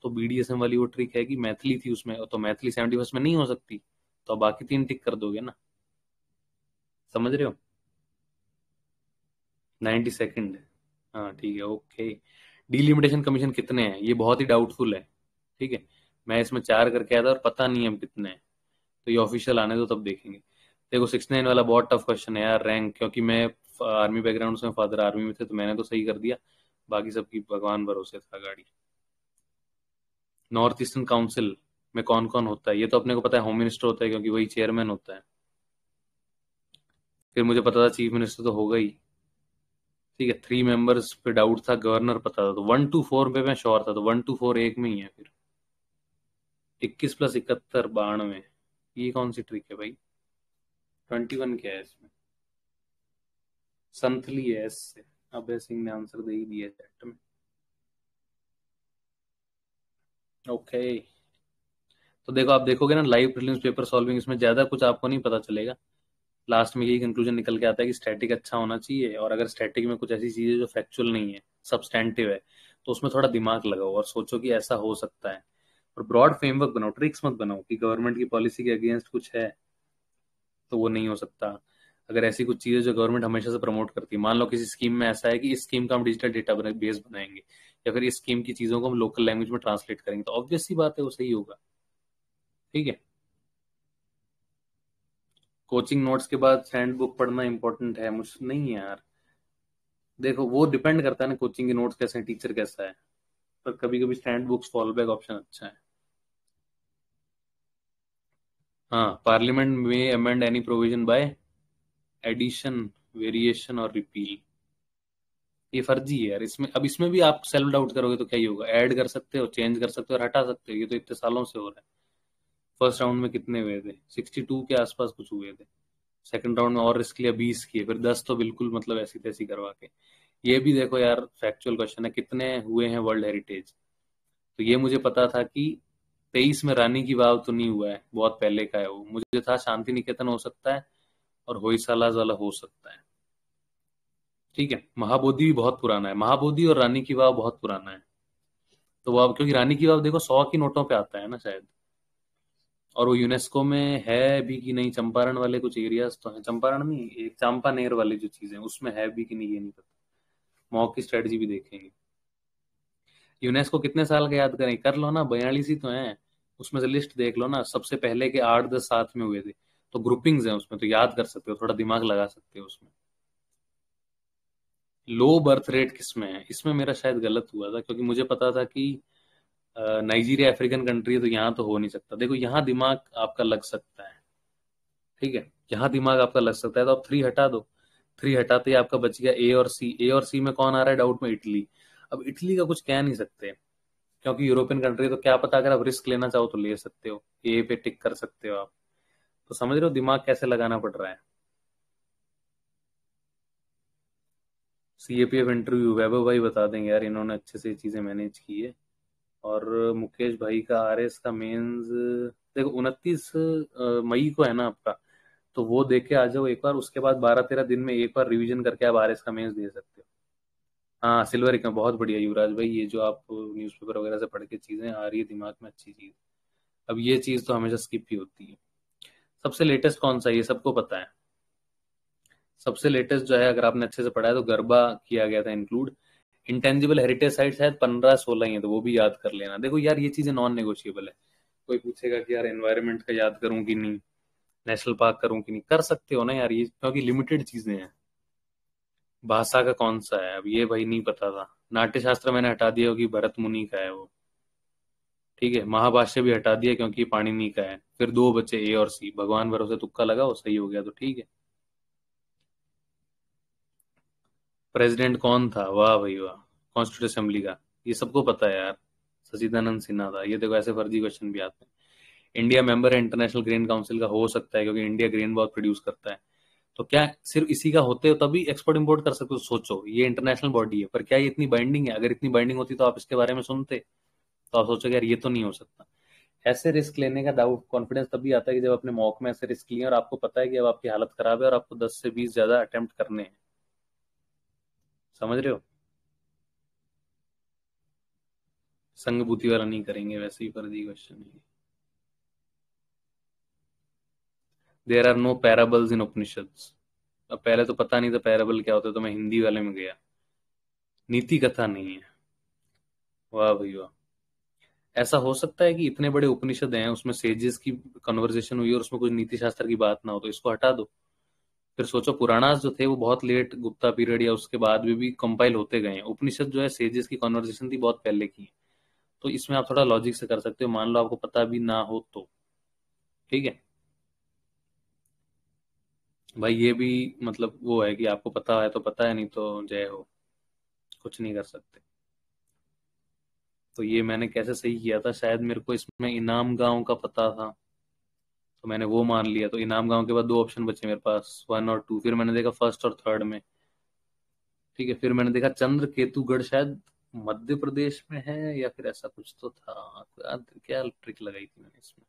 तो बीडीएसएम वाली वो ट्रिक है कि मैथिली थी उसमें, तो मैथिली 71st में नहीं हो सकती, तो आप बाकी 3 टिक कर दोगे ना। समझ रहे हो? 92nd। हाँ ठीक है, ओके। डिलिमिटेशन कमीशन कितने हैं? ये बहुत ही डाउटफुल है। ठीक है, मैं इसमें 4 करके आया था और पता नहीं हम कितने हैं, तो ये ऑफिशियल आने दो तब देखेंगे। देखो 69 वाला बहुत टफ क्वेश्चन है यार, रैंक, क्योंकि मैं आर्मी बैकग्राउंड से, फादर आर्मी में थे, तो मैंने तो सही कर दिया, बाकी सबकी भगवान भरोसे था गाड़ी। नॉर्थ ईस्टर्न काउंसिल में कौन कौन होता है? ये तो अपने को पता है, होम मिनिस्टर होता है क्योंकि वही चेयरमैन होता है। फिर मुझे पता था चीफ मिनिस्टर तो होगा ही। ठीक है, 3 मेंबर्स पे डाउट था, गवर्नर पता था, तो 1 to 4 पे मैं श्योर था, तो 1 to 4 एक में ही है फिर। 21 + 71 92, ये कौन सी ट्रिक है भाई? 21 क्या है इसमें? संथली है इससे। अभय सिंह ने आंसर दे ही दिया चैट में। ओके, तो देखो आप देखोगे ना लाइव प्रीलिम्स पेपर सॉल्विंग, इसमें ज्यादा कुछ आपको नहीं पता चलेगा। लास्ट में यही कंक्लूजन निकल के आता है कि स्टैटिक अच्छा होना चाहिए, और अगर स्टैटिक में कुछ ऐसी चीजें जो फैक्चुअल नहीं है, सब्सटैंटिव है, तो उसमें थोड़ा दिमाग लगाओ और सोचो कि ऐसा हो सकता है। और ब्रॉड फ्रेमवर्क बनाओ, ट्रिक्स मत बनाओ कि गवर्नमेंट की पॉलिसी के अगेंस्ट कुछ है तो वो नहीं हो सकता। अगर ऐसी कुछ चीजें जो गवर्नमेंट हमेशा से प्रमोट करती है, मान लो किसी स्कीम में ऐसा है कि इस स्कीम का हम डिजिटल डेटा बेस बनाएंगे, या फिर इस स्कीम की चीजों को हम लोकल लैंग्वेज में ट्रांसलेट करेंगे, तो ऑब्वियस सी बात है वो सही होगा। ठीक है, कोचिंग नोट्स के बाद हैंड बुक पढ़ना इंपॉर्टेंट है, मुझ नहीं है यार। देखो वो डिपेंड करता है ना, कोचिंग के नोट्स कैसे हैं, टीचर कैसा है, पर कभी कभी stand books fall back option अच्छा है। हाँ, पार्लियामेंट में amend any provision by addition, variation और रिपील, ये फर्जी है यार इसमें। अब इसमें भी आप सेल्फ डाउट करोगे तो क्या ही होगा, ऐड कर सकते हो, चेंज कर सकते हो और हटा सकते हो, ये तो इतने सालों से हो रहा है। फर्स्ट राउंड में कितने हुए थे? 62 के आसपास कुछ हुए थे, सेकंड राउंड में और रिस्क लिया 20 किए, फिर 10 तो बिल्कुल मतलब ऐसी तैसी करवा के। ये भी देखो यार, फैक्चुअल क्वेश्चन है, कितने हुए हैं वर्ल्ड हेरिटेज। तो ये मुझे पता था कि 23 में रानी की वाव तो नहीं हुआ है, बहुत पहले का है वो। मुझे था शांति निकेतन हो सकता है और होयसालाज वाला हो सकता है। ठीक है, महाबोधि भी बहुत पुराना है, महाबोधि और रानी की वाव बहुत पुराना है। तो वो अब, क्योंकि रानी की वाव देखो 100 की नोटों पे आता है ना शायद, और वो यूनेस्को में है भी कि नहीं, चंपारण वाले कुछ एरियाज तो हैं, चंपारण नहीं, एक चांपानेर वाली जो चीजें उसमें है भी कि नहीं ये नहीं पता। मॉक की स्ट्रेटजी भी देखेंगे। यूनेस्को कितने साल का याद करें, कर लो ना, 42 ही तो हैं। उसमें से लिस्ट देख लो ना, सबसे पहले के 8-10 साथ में हुए थे। तो ग्रुपिंग्स हैं उसमें, तो याद कर सकते हो, थोड़ा दिमाग लगा सकते हो उसमें। लो बर्थ रेट किसमें है, इसमें मेरा शायद गलत हुआ था, क्योंकि मुझे पता था कि नाइजीरिया अफ्रीकन कंट्री है, तो यहाँ तो हो नहीं सकता। देखो यहाँ दिमाग आपका लग सकता है, ठीक है, यहाँ दिमाग आपका लग सकता है। तो आप 3 हटा दो, 3 हटाते ही आपका बच गया ए और सी। ए और सी में कौन आ रहा है डाउट में, इटली। अब इटली का कुछ कह नहीं सकते, क्योंकि यूरोपियन कंट्री, तो क्या पता अगर आप रिस्क लेना चाहो तो ले सकते हो, ए पे टिक कर सकते हो आप। तो समझ रहे हो दिमाग कैसे लगाना पड़ रहा है। सीएपीएफ इंटरव्यू वैभव भाई बता देंगे यार, इन्होंने अच्छे से चीजें मैनेज की है। और मुकेश भाई का आरएस का मेंस देखो 29 मई को है ना आपका, तो वो देख के आ जाओ एक बार, उसके बाद 12-13 दिन में एक बार रिवीजन करके आप आरएस का मेंस दे सकते हो। हाँ सिल्वर इकम बहुत बढ़िया युवराज भाई, ये जो आप न्यूज़पेपर वगैरह से पढ़ के चीजें आ रही है दिमाग में, अच्छी चीज। अब ये चीज तो हमेशा स्किप ही होती है। सबसे लेटेस्ट कौन सा है ये सबको पता है। सबसे लेटेस्ट जो है, अगर आपने अच्छे से पढ़ा है तो गरबा किया गया था इंक्लूड। इंटेंजिबल हेरिटेज साइट शायद 15-16 ही है, तो वो भी याद कर लेना। देखो यार ये चीजें नॉन नेगोशिएबल है। कोई पूछेगा कि यार एनवायरनमेंट का याद करूं कि नहीं, नेशनल पार्क करूं कि नहीं, कर सकते हो ना यार ये, क्योंकि लिमिटेड चीजें हैं। भाषा का कौन सा है, अब ये भाई नहीं पता था। नाट्य शास्त्र मैंने हटा दिया क्योंकि भरत मुनि का है वो। ठीक है, महाभाष्य भी हटा दिया क्योंकि पाणिनि का है। फिर दो बचे ए और सी, भगवान भरोसे तुक्का लगा वो सही हो गया तो ठीक है। प्रेसिडेंट कौन था, वाह भाई वाह, कॉन्स्टिट्यूट असेंबली का। ये सबको पता है यार, सचिदानंद सिन्हा था। ये देखो ऐसे फर्जी क्वेश्चन भी आते हैं। इंडिया मेंबर है इंटरनेशनल ग्रेन काउंसिल का, हो सकता है क्योंकि इंडिया ग्रेन बहुत प्रोड्यूस करता है। तो क्या सिर्फ इसी का होते हो तभी एक्सपोर्ट इंपोर्ट कर सकते हो, सोचो ये इंटरनेशनल बॉडी है, पर क्या ये इतनी बाइंडिंग है। अगर इतनी बाइंडिंग होती तो आप इसके बारे में सुनते, तो आप सोचोगे यार ये तो नहीं हो सकता। ऐसे रिस्क लेने का डाउट कॉन्फिडेंस तभी आता है कि जब अपने मॉक में ऐसे रिस्क लिए और आपको पता है कि अब आपकी हालत खराब है और आपको 10 से 20 ज्यादा अटेम्प्ट करने हैं। समझ रहे हो, संग बुद्धि वाला नहीं करेंगे, वैसे ही फर्जी क्वेश्चन है। देयर आर नो पैराबल्स इन उपनिषद्स। अब पहले तो पता नहीं था पैराबल क्या होता है, तो मैं हिंदी वाले में गया। नीति कथा नहीं है, वाह भाई वाह। ऐसा हो सकता है कि इतने बड़े उपनिषद हैं, उसमें सेजेस की कन्वर्सेशन हुई और उसमें कुछ नीति शास्त्र की बात ना हो, तो इसको हटा दो। फिर सोचो पुराणास जो थे वो बहुत लेट गुप्ता पीरियड या उसके बाद में भी कंपाइल होते गए हैं। उपनिषद जो है सेजेस की कॉन्वर्सेशन थी बहुत पहले की। तो इसमें आप थोड़ा लॉजिक से कर सकते हो, मान लो आपको पता भी ना हो तो। ठीक है भाई, ये भी मतलब वो है कि आपको पता है तो पता है, नहीं तो जय हो, कुछ नहीं कर सकते। तो ये मैंने कैसे सही किया था, शायद मेरे को इसमें इनाम गांव का पता था, तो मैंने वो मान लिया। तो इनाम गांव के बाद दो ऑप्शन बचे मेरे पास, 1 और 2। फिर मैंने देखा फर्स्ट और थर्ड में। ठीक है, फिर मैंने देखा चंद्र केतुगढ़ शायद मध्य प्रदेश में है, या फिर ऐसा कुछ तो था। यार क्या ट्रिक लगाई थी मैंने इसमें,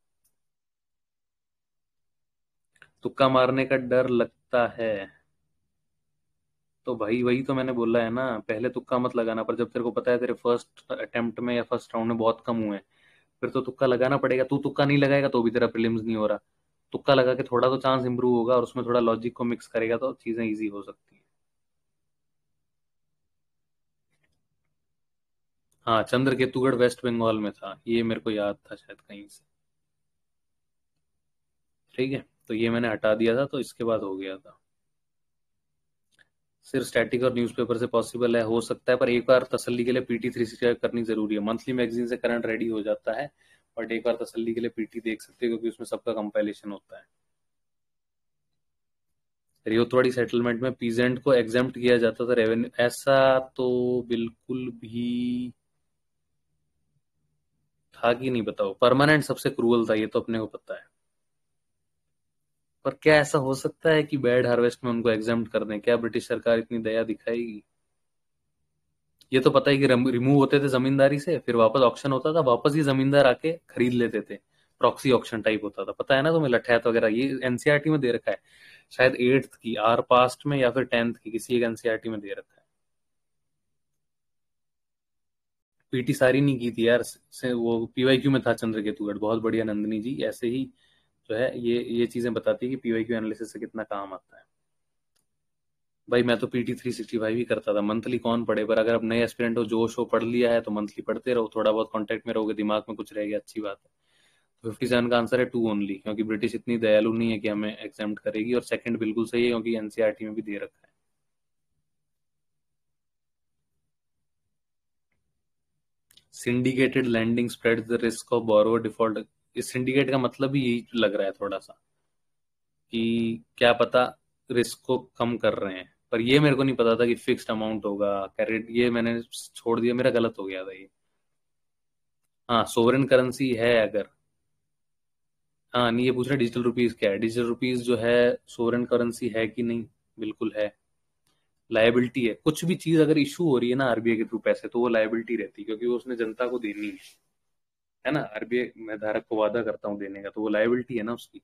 तुक्का मारने का डर लगता है। तो भाई वही तो मैंने बोला है ना, पहले तुक्का मत लगाना, पर जब तेरे को पता है तेरे फर्स्ट अटेम्प्ट में या फर्स्ट राउंड में बहुत कम हुए हैं, फिर तो तुक्का लगाना पड़ेगा। तू तुक्का नहीं लगाएगा तो भी तेरा प्रीलिम्स नहीं हो रहा। तुक्का लगा के थोड़ा तो चांस इंप्रूव होगा, और उसमें थोड़ा लॉजिक को मिक्स करेगा तो चीजें इजी हो सकती है। हाँ चंद्र केतुगढ़ वेस्ट बंगाल में था, ये मेरे को याद था शायद कहीं से। ठीक है, तो ये मैंने हटा दिया था, तो इसके बाद हो गया था। सिर्फ स्टैटिक और न्यूज़पेपर से पॉसिबल है, हो सकता है, पर एक बार तसल्ली के लिए PT 365 करनी जरूरी है। मंथली मैगजीन से करंट रेडी हो जाता है, बट एक बार तसल्ली के लिए पीटी देख सकते हो, क्योंकि उसमें सबका कंपाइलेशन होता है। रियोतवाड़ी सेटलमेंट में पीजेंट को एग्जेम्प्ट किया जाता था रेवेन्यू, ऐसा तो बिल्कुल भी था कि नहीं, बताओ। परमानेंट सबसे क्रूअल था, ये तो अपने को पता है। पर क्या ऐसा हो सकता है कि बैड हार्वेस्ट में उनको एग्जाम्प्ट कर दें? क्या ब्रिटिश सरकार इतनी दया दिखाएगी? ये तो पता है कि रिमूव होते थे जमींदारी से, फिर वापस ऑक्शन होता था, वापस ये जमींदार आके खरीद लेते थे। प्रॉक्सी ऑक्शन टाइप होता था, पता है ना तुम्हें, लठैत वगैरह, ये एनसीईआरटी में दे रखा है। शायद एट्थ की आर पास्ट में या फिर टेंथ की किसी एक एनसीईआरटी में दे रखा है। पीटी सारी नहीं की थी यार, वो पीवाईक्यू में था चंद्रकेतुगढ़, बहुत बढ़िया नंदिनी जी, ऐसे ही जो है ये चीजें बताती है कि पीवाईक्यू एनालिसिस से कितना काम आता है। भाई मैं तो पीटी 365 ही करता था, मंथली कौन पढ़े, पर अगर अब नए एस्पिरेंट हो, जोश हो, पढ़ लिया है तो मंथली पढ़ते रहो, थोड़ा बहुत कांटेक्ट में रहोगे, दिमाग में कुछ रह गया, अच्छी बात है। 57 का आंसर है 2 ओनली, क्योंकि ब्रिटिश इतनी दयालु नहीं है कि हमें एग्जाम्प्ट करेगी, और सेकंड बिल्कुल सही है क्योंकि एनसीईआरटी में भी दे रखा है। Syndicated lending spread the risk of borrower default. इस सिंडिकेट का मतलब ही यही लग रहा है थोड़ा सा, कि क्या पता रिस्क को कम कर रहे हैं। पर ये मेरे को नहीं पता था कि फिक्स्ड अमाउंट होगा कैरेट, ये मैंने छोड़ दिया, मेरा गलत हो गया था ये। हाँ सोवरेन करेंसी है अगर। हाँ नहीं, ये पूछ रहे डिजिटल रुपीज क्या है, डिजिटल रुपीज जो है सोवरेन करेंसी है कि नहीं? बिल्कुल है। लायबिलिटी है, कुछ भी चीज अगर इशू हो रही है ना आरबीआई के थ्रू पैसे, तो वो लायबिलिटी रहती है, क्योंकि वो उसने जनता को देनी है ना। आरबीआई मैं धारक को वादा करता हूँ देने का, तो वो लायबिलिटी है ना उसकी।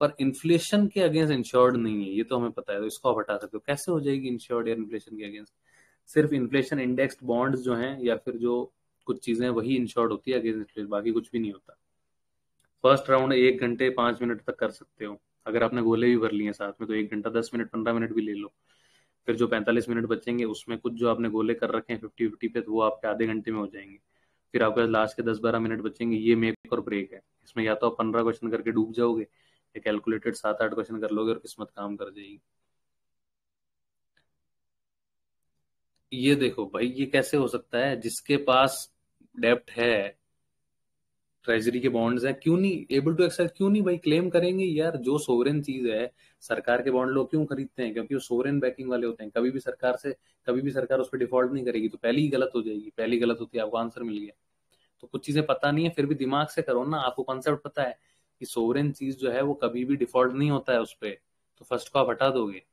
पर इन्फ्लेशन के अगेंस्ट इंश्योर्ड नहीं है, ये तो हमें पता है, तो इसको आप हटा सकते हो। कैसे हो जाएगी इंश्योर्ड या इन्फ्लेशन के अगेंस्ट? सिर्फ इन्फ्लेशन इंडेक्स्ड बॉन्ड्स जो हैं, या फिर जो कुछ चीजें वही इंश्योर्ड होती है अगेंस्ट इन्फ्लेशन, बाकी कुछ भी नहीं होता। फर्स्ट राउंड 1 घंटे 5 मिनट तक कर सकते हो, अगर आपने गोले भी भर लिए साथ में तो 1 घंटा 10 मिनट 15 मिनट भी ले लो। फिर जो 45 मिनट बचेंगे उसमें कुछ जो आपने गोले कर रखे हैं 50-50 पे, तो वो आपके आधे घंटे में हो जाएंगे। फिर आपके लास्ट के 10-12 मिनट बचेंगे, ये मेक और ब्रेक है। इसमें या तो आप 15 क्वेश्चन करके डूब जाओगे, या कैलकुलेटेड 7-8 क्वेश्चन कर लोगे और किस्मत काम कर जाएगी। ये देखो भाई, ये कैसे हो सकता है जिसके पास डेप्ट है, ट्रेजरी के बॉन्ड्स हैं, क्यों नहीं एबल टू एक्सेस, क्यों नहीं भाई क्लेम करेंगे यार? जो सोवरेन चीज है, सरकार के बॉन्ड लोग क्यों खरीदते हैं? क्योंकि वो सोवरेन बैकिंग वाले होते हैं। कभी भी सरकार उस पर डिफॉल्ट नहीं करेगी, तो पहली ही गलत हो जाएगी, पहली गलत होती है, आपको आंसर मिल गया। तो कुछ चीजें पता नहीं है, फिर भी दिमाग से करो ना, आपको कॉन्सेप्ट पता है कि सोवरेन चीज जो है वो कभी भी डिफॉल्ट नहीं होता है उस पर, तो फर्स्ट को आप हटा दोगे।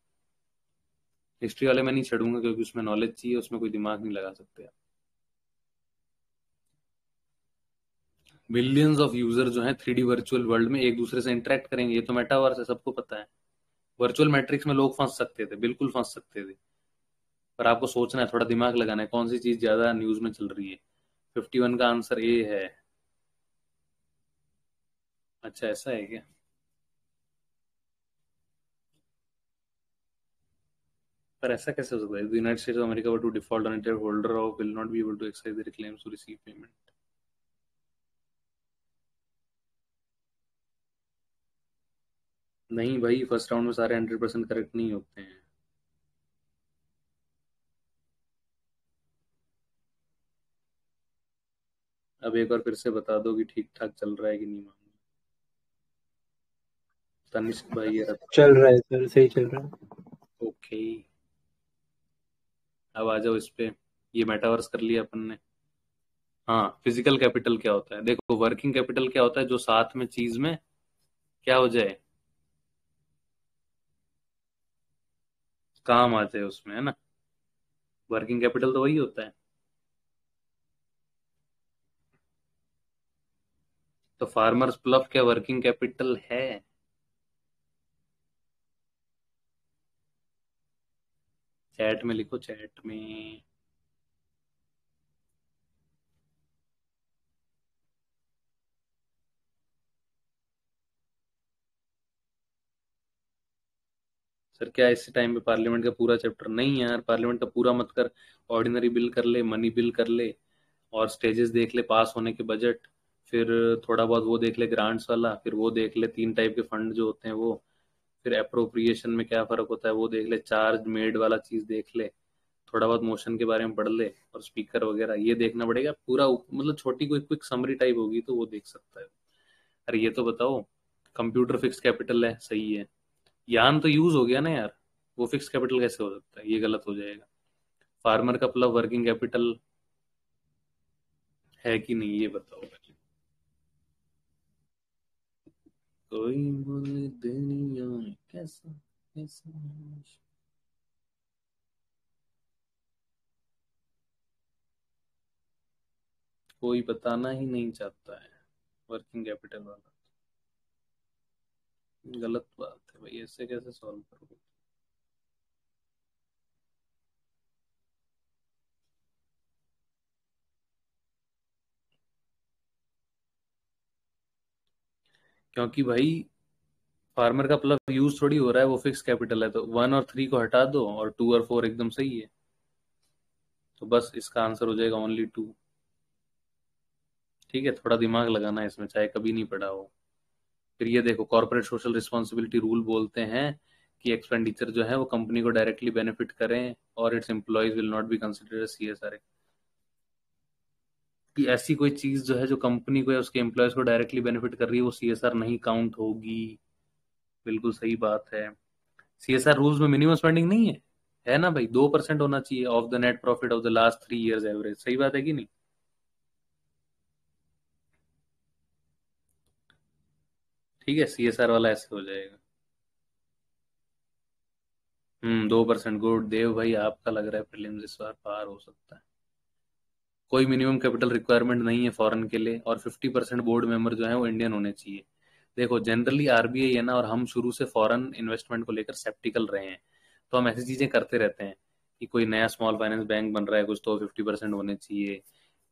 हिस्ट्री वाले में नहीं छेड़ूंगा, क्योंकि उसमें नॉलेज चाहिए, उसमें कोई दिमाग नहीं लगा सकते आप। मिलियंस ऑफ यूजर जो हैं 3D वर्चुअल वर्ल्ड में एक दूसरे से इंटरेक्ट करेंगे, ये तो मेटावर्स है, सबको पता है। वर्चुअल मैट्रिक्स में लोग फंस सकते थे, बिल्कुल फंस सकते थे। पर आपको सोचना है, थोड़ा दिमाग लगाना है, कौन सी चीज ज्यादा न्यूज में चल रही है। 51 का आंसर ए है। अच्छा ऐसा है क्या? पर ऐसा कैसे हो सकता है? United States of America were to default on it, holder of will not be able to exercise their claims to receive payment. नहीं भाई, फर्स्ट राउंड में सारे 100% करेक्ट नहीं होते हैं। अब एक बार फिर से बता दो कि ठीक ठाक चल रहा है कि नहीं मालूम। तनिष्क भाई ये रहा। चल रहा है सर, सही चल रहा है। ओके, अब आ जाओ इस पे। ये मेटावर्स कर लिया अपन ने। हाँ, फिजिकल कैपिटल क्या होता है? देखो, वर्किंग कैपिटल क्या होता है? जो साथ में चीज में क्या हो जाए, काम आ जाए उसमें, है ना। वर्किंग कैपिटल तो वही होता है। तो फार्मर्स प्लफ क्या वर्किंग कैपिटल है? चैट में लिखो, चैट में। सर क्या इस टाइम पे पार्लियामेंट का पूरा चैप्टर? नहीं यार, पार्लियामेंट का पूरा मत कर। ऑर्डिनरी बिल कर ले, मनी बिल कर ले, और स्टेजेस देख ले पास होने के बजट। फिर थोड़ा बहुत वो देख ले ग्रांट्स वाला, फिर वो देख ले 3 टाइप के फंड जो होते हैं वो। फिर अप्रोप्रिएशन में क्या फर्क होता है वो देख ले, चार्ज मेड वाला चीज देख ले। थोड़ा बहुत मोशन के बारे में पढ़ ले, और स्पीकर वगैरह ये देखना पड़ेगा पूरा, मतलब छोटी कोई क्विक समरी टाइप होगी तो वो देख सकता है। अरे ये तो बताओ, कंप्यूटर फिक्स कैपिटल है, सही है। यान तो यूज हो गया ना यार, वो फिक्स कैपिटल कैसे हो सकता है? ये गलत हो जाएगा। फार्मर का प्लस वर्किंग कैपिटल है कि नहीं, ये बताओ पहले। कोई बोले दुनिया में कैसा कैसा। कोई बताना ही नहीं चाहता है वर्किंग कैपिटल वाला। गलत बात है भाई, ऐसे कैसे सॉल्व करोगे। क्योंकि भाई फार्मर का प्लस यूज थोड़ी हो रहा है, वो फिक्स कैपिटल है, तो 1 और 3 को हटा दो और 2 और 4 एकदम सही है। तो बस इसका आंसर हो जाएगा ओनली 2। ठीक है, थोड़ा दिमाग लगाना है इसमें, चाहे कभी नहीं पढ़ा हो। फिर ये देखो, कॉर्पोरेट सोशल रिस्पॉन्सिबिलिटी रूल बोलते हैं कि एक्सपेंडिचर जो है वो कंपनी को डायरेक्टली बेनिफिट करें और it's employees will not be considered CSR। कि ऐसी कोई चीज जो है जो कंपनी को या उसके एम्प्लॉयज को डायरेक्टली बेनिफिट कर रही है वो CSR नहीं काउंट होगी। बिल्कुल सही बात है। CSR रूल्स में मिनिमम स्पेंडिंग नहीं है ना भाई, 2% होना चाहिए of the net profit of the last 3 years average. सही बात है कि नहीं। ठीक है, CSR वाला ऐसे हो जाएगा। 2%। गुड देव भाई, आपका लग रहा है प्रीलिम्स इस बार पार हो सकता है। कोई मिनिमम कैपिटल रिक्वायरमेंट नहीं है फॉरेन के लिए, और 50% बोर्ड मेंबर जो है वो इंडियन होने चाहिए। देखो जनरली RBI है ना, और हम शुरू से फॉरेन इन्वेस्टमेंट को लेकर सेप्टिकल रहे हैं, तो हम ऐसी चीजें करते रहते हैं कि कोई नया स्मॉल फाइनेंस बैंक बन रहा है कुछ, तो 50% होने चाहिए।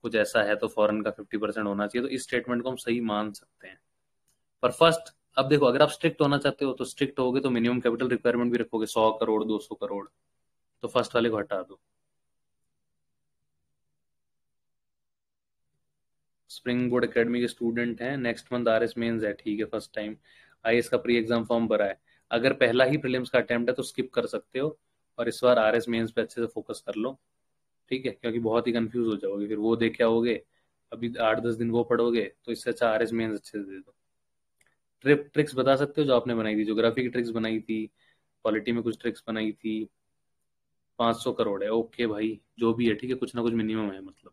कुछ ऐसा है तो फॉरेन का 50% होना चाहिए, तो इस स्टेटमेंट को हम सही मान सकते हैं। पर फर्स्ट, अब देखो, अगर आप स्ट्रिक्ट होना चाहते हो तो स्ट्रिक्ट होगे तो मिनिमम कैपिटल रिक्वायरमेंट भी रखोगे, 100 करोड़ 200 करोड़। तो फर्स्ट वाले को हटा दो। स्प्रिंग बोर्ड एकेडमी के स्टूडेंट हैं, नेक्स्ट मंथ RS मेंस है, ठीक है, फर्स्ट टाइम IAS का प्री एग्जाम फॉर्म भरा है। अगर पहला ही प्रीलिम्स का अटेम्प्ट है तो स्किप कर सकते हो, और इस बार RS मेंस पे अच्छे से फोकस कर लो। ठीक है, क्योंकि बहुत ही कंफ्यूज हो जाओगे, फिर वो देख के आओगे, अभी 8-10 दिन वो पढ़ोगे, तो इससे अच्छा RS मेंस अच्छे से दे दो। ट्रिक्स बता सकते हो जो आपने बनाई थी, ज्योग्राफी की ट्रिक्स बनाई थी, पॉलिटी में कुछ ट्रिक्स बनाई थी। 500 करोड़ है, ओके भाई, जो भी है ठीक है, कुछ ना कुछ मिनिमम है मतलब।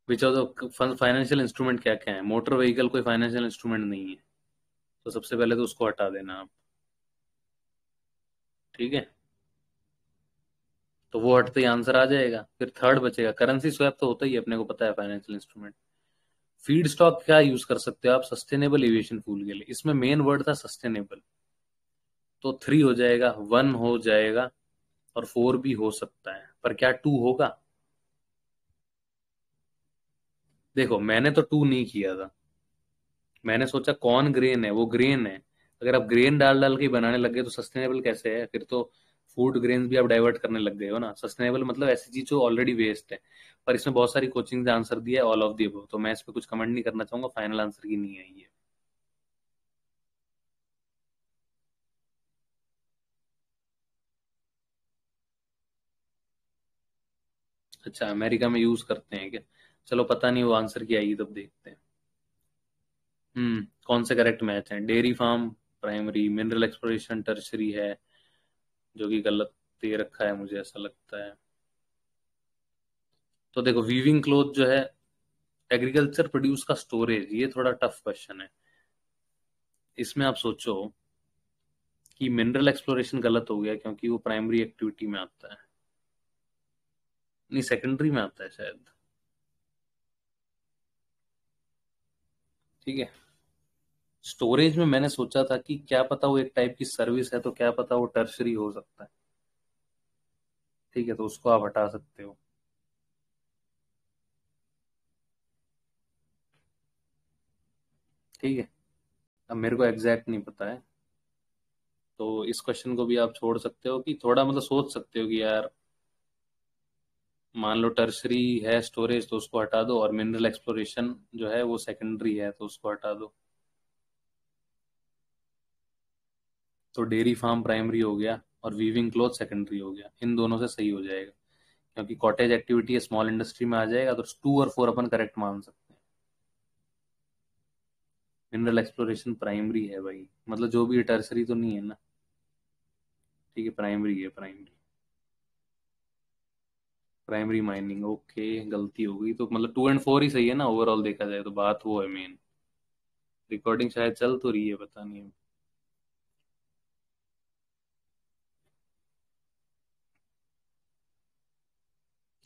Which of the financial instrument क्या क्या है। मोटर व्हीकल कोई फाइनेंशियल इंस्ट्रूमेंट नहीं है, तो सबसे पहले तो उसको हटा देना आप। ठीक है, तो वो हटते ही आंसर आ जाएगा। फिर थर्ड बचेगा, करेंसी स्वैप तो होता ही है, अपने को पता है फाइनेंशियल इंस्ट्रूमेंट। फीड स्टॉक क्या यूज कर सकते हो आप सस्टेनेबल एविएशन फ्यूल के लिए, इसमें मेन वर्ड था सस्टेनेबल। तो 3 हो जाएगा, 1 हो जाएगा, और 4 भी हो सकता है, पर क्या 2 होगा। देखो मैंने तो 2 नहीं किया था, मैंने सोचा कौन ग्रेन है, वो ग्रेन है। अगर आप ग्रेन डाल डाल के ही बनाने लग गए तो सस्टेनेबल कैसे है फिर तो। फूड ग्रेन्स भी आप डाइवर्ट करने लग गए हो ना। सस्टेनेबल मतलब ऐसी चीज जो ऑलरेडी वेस्ट है। पर इसमें बहुत सारी कोचिंग ने आंसर दिया है ऑल ऑफ दी अबव, तो मैं इस पे कुछ कमेंट नहीं करना चाहूंगा, फाइनल आंसर की नहीं है ये। अच्छा, अमेरिका में यूज करते हैं क्या। चलो पता नहीं, वो आंसर की आएगी तब देखते हैं। कौन से करेक्ट मैच हैं। Dairy farm primary, mineral exploration tertiary है, जो कि गलत दे रखा है मुझे ऐसा लगता है। तो देखो, वीविंग क्लोथ जो है, एग्रीकल्चर प्रोड्यूस का स्टोरेज, ये थोड़ा टफ क्वेश्चन है। इसमें आप सोचो कि मिनरल एक्सप्लोरेशन गलत हो गया क्योंकि वो प्राइमरी एक्टिविटी में आता है, नहीं सेकेंडरी में आता है शायद। ठीक है, स्टोरेज में मैंने सोचा था कि क्या पता वो एक टाइप की सर्विस है, तो क्या पता वो टर्शरी हो सकता है। ठीक है, तो उसको आप हटा सकते हो। ठीक है, अब मेरे को एग्जैक्ट नहीं पता है, तो इस क्वेश्चन को भी आप छोड़ सकते हो, कि थोड़ा मतलब सोच सकते हो कि यार मान लो टर्शरी है स्टोरेज, तो उसको हटा दो, और मिनरल एक्सप्लोरेशन जो है वो सेकेंडरी है, तो उसको हटा दो। तो डेयरी फार्म प्राइमरी हो गया, और वीविंग क्लॉथ सेकेंडरी हो गया, इन दोनों से सही हो जाएगा। क्योंकि कॉटेज एक्टिविटी है, स्मॉल इंडस्ट्री में आ जाएगा, तो 2 और 4 अपन करेक्ट मान सकते हैं। मिनरल एक्सप्लोरेशन प्राइमरी है भाई, मतलब जो भी टर्सरी तो नहीं है ना। ठीक है, प्राइमरी है, प्राइमरी। प्राइमरी माइनिंग, ओके, गलती हो गई, तो मतलब 2 और 4 ही सही है ना, ओवरऑल देखा जाए तो बात वो है मेन। रिकॉर्डिंग शायद चल तो रही है, पता नहीं।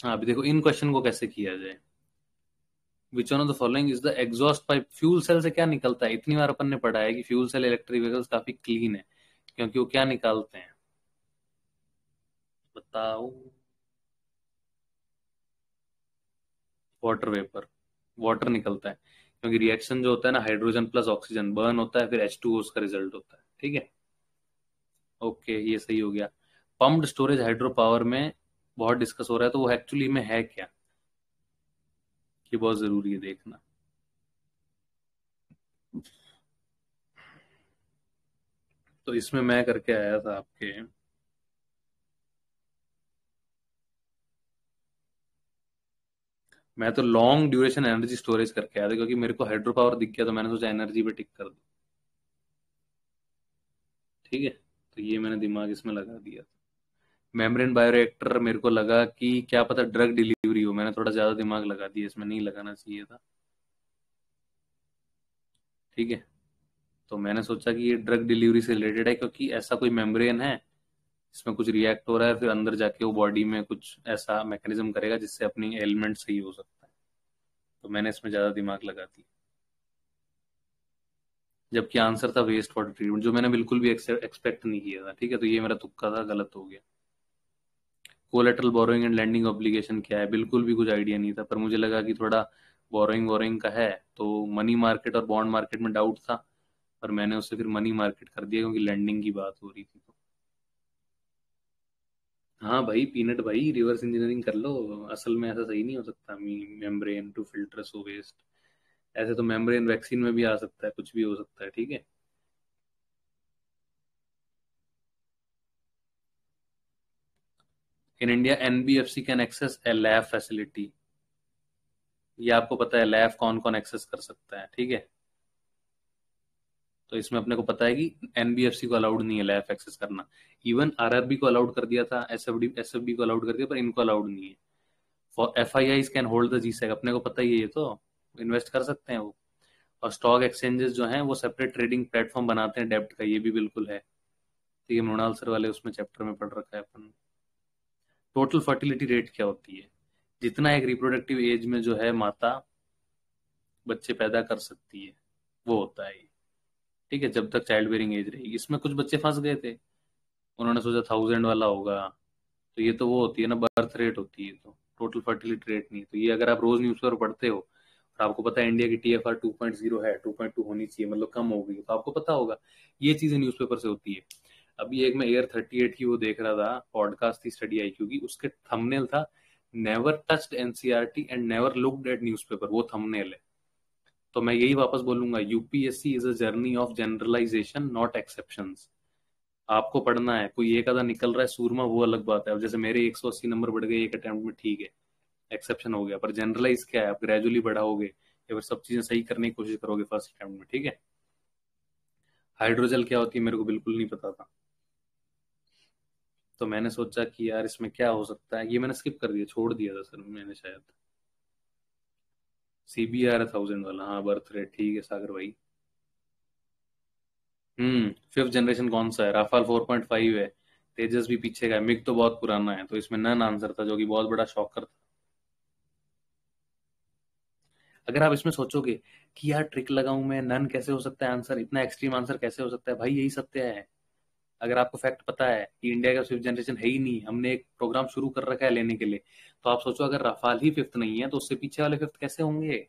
हाँ अभी देखो इन क्वेश्चन को कैसे किया जाए। Which one of the following is the exhaust pipe. Fuel cell से क्या निकलता है? इतनी बार अपन ने पढ़ा है कि फ्यूल सेल इलेक्ट्रिक व्हीकल्स काफी क्लीन है, क्योंकि वो क्या निकालते हैं बताओ? वाटर वेपर, वाटर निकलता है, क्योंकि रिएक्शन जो होता है ना, हाइड्रोजन प्लस ऑक्सीजन बर्न होता है, फिर H2O उसका रिजल्ट होता है। ठीक है, ओके ये सही हो गया। पम्प्ड स्टोरेज हाइड्रो पावर में बहुत डिस्कस हो रहा है, तो वो एक्चुअली में है क्या, ये बहुत जरूरी है देखना। तो इसमें मैं करके आया था आपके, मैं तो लॉन्ग ड्यूरेशन एनर्जी स्टोरेज करके आया था, क्योंकि मेरे को हाइड्रो पावर दिख गया तो मैंने सोचा एनर्जी पे टिक कर दूं। ठीक है, तो ये मैंने दिमाग इसमें लगा दिया। मेम्ब्रेन बायोरिएक्टर मेरे को लगा कि क्या पता ड्रग डिलीवरी हो, मैंने थोड़ा ज्यादा दिमाग लगा दिया, इसमें नहीं लगाना चाहिए था। ठीक है, तो मैंने सोचा कि ये ड्रग डिलीवरी से रिलेटेड है, क्योंकि ऐसा कोई मेम्ब्रेन है, इसमें कुछ रिएक्ट हो रहा है, फिर अंदर जाके वो बॉडी में कुछ ऐसा मैकेनिज्म करेगा जिससे अपनी एलिमेंट सही हो सकता है। तो मैंने इसमें ज्यादा दिमाग लगा दिया, जबकि आंसर था वेस्ट वाटर ट्रीटमेंट, जो मैंने बिल्कुल भी एक्सपेक्ट नहीं किया था। ठीक है, तो ये मेरा तुक्का था, गलत हो गया। Collateral borrowing and lending obligation क्या है? बिल्कुल भी कुछ आइडिया नहीं था, पर मुझे लगा कि थोड़ा बोरोइंग वोरोइंग का है, तो मनी मार्केट और बॉन्ड मार्केट में डाउट था, पर मैंने उससे फिर मनी मार्केट कर दिया, क्योंकि लैंडिंग की बात हो रही थी तो। हाँ भाई पीनट भाई, रिवर्स इंजीनियरिंग कर लो। असल में ऐसा सही नहीं हो सकता, membrane to filter so waste. ऐसे तो मेम्ब्रेन वैक्सीन में भी आ सकता है, कुछ भी हो सकता है। ठीक है, in India NBFC can access a lab facility. ये आपको पता है लैब कौन कौन एक्सेस कर सकता है? ठीक है, तो इसमें अपने को पता है कि एनबीएफसी को अलाउड नहीं है लैब एक्सेस करना। इवन आरआरबी को अलाउड कर दिया था, एसएफबी को अलाउड कर दिया, पर इनको अलाउड नहीं है। For FII can hold the G Sec, अपने को पता ही है, ये तो इन्वेस्ट कर सकते हैं वो। और स्टॉक एक्सचेंजेस जो हैं वो सेपरेट ट्रेडिंग प्लेटफॉर्म बनाते हैं डेब्ट का, ये भी बिल्कुल है। ठीक है, मृणाल सर वाले उसमें चैप्टर में पढ़ रखा है अपन। टोटल फर्टिलिटी रेट क्या होती है? जितना एक रिप्रोडक्टिव एज में जो है माता बच्चे पैदा कर सकती है, वो होता है ये। ठीक है, जब तक चाइल्ड बेयरिंग एज रहेगी। इसमें कुछ बच्चे फंस गए थे, उन्होंने सोचा 1000 वाला होगा, तो ये तो वो होती है ना, बर्थ रेट होती है, तो टोटल फर्टिलिटी रेट नहीं। तो ये अगर आप रोज न्यूज़पेपर पढ़ते हो और आपको पता है इंडिया की TFR 2.0 है, 2.2 होनी चाहिए, मतलब कम हो गई, तो आपको पता होगा ये चीजें न्यूज़पेपर से होती है। अभी एक मैं एयर 38 की वो देख रहा था, पॉडकास्ट थी स्टडी IQ की, उसके थंबनेल था never touched NCERT and never looked at newspaper, वो थंबनेल है। तो मैं यही वापस बोलूंगा, UPSC is a journey of generalization not exceptions. आपको पढ़ना है, कोई एक आधा निकल रहा है सूरमा, वो अलग बात है। अब जैसे मेरे 180 नंबर बढ़ गए एक अटेम्प्ट में, ठीक है, एक्सेप्शन हो गया, पर जनरलाइज क्या है, आप ग्रेजुअली बढ़ाओगे या फिर सब चीजें सही करने की कोशिश करोगे फर्स्ट अटेम्प्ट में। ठीक है, हाइड्रोजल क्या होती है मेरे को बिल्कुल नहीं पता था, तो मैंने सोचा कि यार इसमें क्या हो सकता है, ये मैंने स्किप कर दिया, छोड़ दिया था सर मैंने शायद। CBR है 1000 वाला, हाँ बर्थ रेट, ठीक है सागर भाई। फिफ्थ जनरेशन कौन सा है? राफाल 4.5 है, तेजस भी पीछे का है, मिग तो बहुत पुराना है, तो इसमें नन आंसर था, जो कि बहुत बड़ा शॉकर था। अगर आप इसमें सोचोगे कि यार ट्रिक लगाऊं मैं, नन कैसे हो सकता है आंसर, इतना एक्सट्रीम आंसर कैसे हो सकता है, भाई यही सत्य है। अगर आपको फैक्ट पता है कि इंडिया का फिफ्थ जनरेशन है ही नहीं, हमने एक प्रोग्राम शुरू कर रखा है लेने के लिए, तो आप सोचो अगर रफाल ही फिफ्थ नहीं है तो उससे पीछे वाले फिफ्थ कैसे होंगे?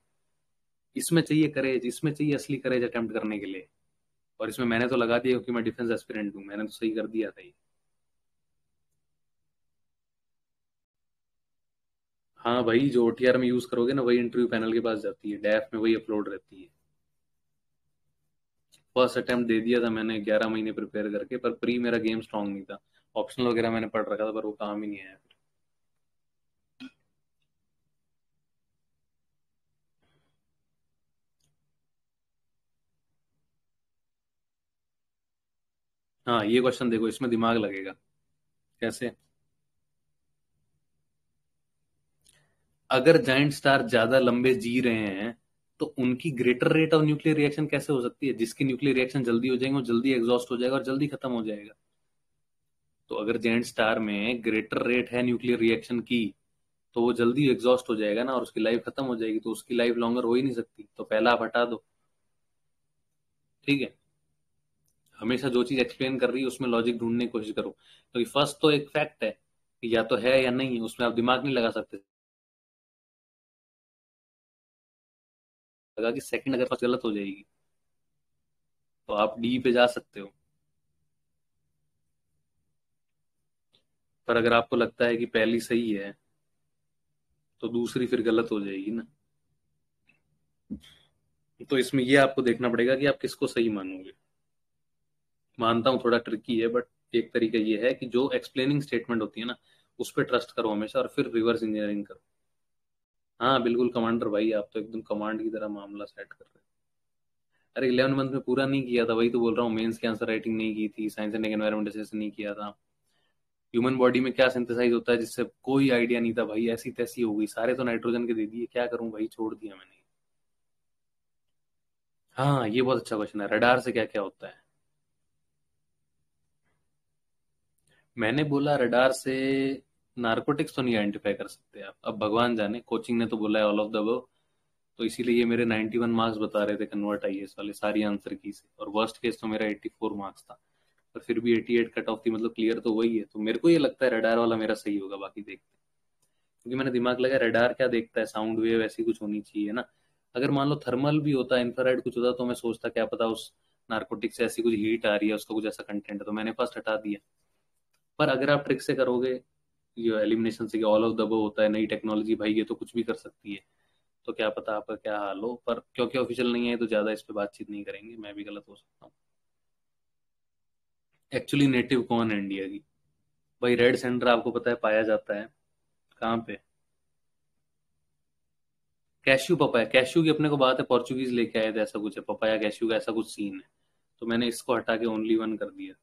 इसमें चाहिए करेज, इसमें चाहिए असली करेज अटेम्प्ट करने के लिए। और इसमें मैंने तो लगा दिया, क्योंकि मैं डिफेंस एस्पिरेंट हूँ, मैंने तो सही कर दिया था ये। हाँ भाई, जो OTR में यूज करोगे ना, वही इंटरव्यू पैनल के पास जाती है, डैफ में वही अपलोड रहती है। फर्स्ट अटेम्प्ट दे दिया था मैंने 11 महीने प्रिपेयर करके, पर प्री मेरा गेम स्ट्रांग नहीं था। ऑप्शनल वगैरह मैंने पढ़ रखा था, पर वो काम ही नहीं आया। हाँ ये क्वेश्चन देखो, इसमें दिमाग लगेगा। कैसे? अगर जाइंट स्टार ज्यादा लंबे जी रहे हैं तो उनकी greater rate of nuclear reaction कैसे हो सकती है? जिसकी न्यूक्लियर रिएक्शन जल्दी हो जाएंगे वो जल्दी एग्जॉस्ट हो जाएगा और जल्दी खत्म हो जाएगा। तो अगर जेंट स्टार में ग्रेटर रेट है न्यूक्लियर रिएक्शन की तो वो जल्दी एग्जॉस्ट हो जाएगा ना, और उसकी लाइफ खत्म हो जाएगी, तो उसकी लाइफ लॉन्गर हो ही नहीं सकती। तो पहला आप हटा दो। ठीक है, हमेशा जो चीज एक्सप्लेन कर रही है उसमें लॉजिक ढूंढने की कोशिश करो, क्योंकि फर्स्ट तो एक फैक्ट है कि या तो है या नहीं है, उसमें आप दिमाग नहीं लगा सकते। लगा कि सेकंड अगर फर्स्ट गलत हो जाएगी तो आप डी पे जा सकते हो। पर अगर आपको लगता है कि पहली सही है तो दूसरी फिर गलत हो जाएगी ना। तो इसमें ये आपको देखना पड़ेगा कि आप किसको सही मानोगे। मानता हूँ थोड़ा ट्रिकी है, बट एक तरीका ये है कि जो एक्सप्लेनिंग स्टेटमेंट होती है ना उस पर ट्रस्ट करो हमेशा, और फिर रिवर्स इंजीनियरिंग करो। हाँ बिल्कुल कमांडर भाई, आप तो एकदम कमांड की तरह मामला सेट कर रहे हैं। अरे 11 मंथ में पूरा नहीं किया था, वही तो बोल रहा हूँ। मेंस की आंसर राइटिंग नहीं की थी, साइंस एंड एनवायरमेंट असेस नहीं किया था। ह्यूमन बॉडी में क्या सिंथेसाइज होता है जिससे कोई आइडिया नहीं था भाई, ऐसी तैसी हो गई, सारे तो नाइट्रोजन के दे दिए, क्या करूं भाई, छोड़ दिया मैंने। हाँ ये बहुत अच्छा क्वेश्चन है, रडार से क्या क्या होता है। मैंने बोला रडार से नारकोटिक्स तो नहीं आइडेंटिफाई कर सकते आप, अब भगवान जाने, कोचिंग ने तो बोला है ऑल ऑफ द अबव। तो इसीलिए ये मेरे 91 मार्क्स बता रहे थे कन्वर्ट आईएएस वाले सारी आंसर की से, और वर्स्ट केस तो मेरा 84 मार्क्स था। पर फिर भी 88 कट ऑफ थी, मतलब क्लियर तो वही है। तो मेरे को ये लगता है रडार वाला मेरा सही होगा, बाकी देखते हैं। क्योंकि मैंने दिमाग लगा रडार क्या देखता है, साउंड वेव ऐसी कुछ होनी चाहिए ना। अगर मान लो थर्मल भी होता, इंफ्रारेड कुछ होता, तो मैं सोचता क्या पता उस नार्कोटिक से ऐसी कुछ हीट आ रही है, उसका कुछ ऐसा कंटेंट है, तो मैंने फर्स्ट हटा दिया। पर अगर आप ट्रिक से करोगे, ये एलिमिनेशन से ऑल ऑफ द अबव होता है, नई टेक्नोलॉजी भाई ये तो कुछ भी कर सकती है, तो क्या पता आपका क्या हाल हो। पर क्योंकि ऑफिशियल नहीं है तो ज्यादा इस पे बातचीत नहीं करेंगे, मैं भी गलत हो सकता हूँ। एक्चुअली नेटिव कौन है इंडिया की? भाई रेड सेंटर आपको पता है पाया जाता है कहाँ पे? कैश्यू पपाया, कैश्यू की अपने को बात है, पोर्चुगीज लेके आए थे, ऐसा कुछ है, पपाया कैश्यू का ऐसा कुछ सीन है। तो मैंने इसको हटा के ओनली वन कर दिया।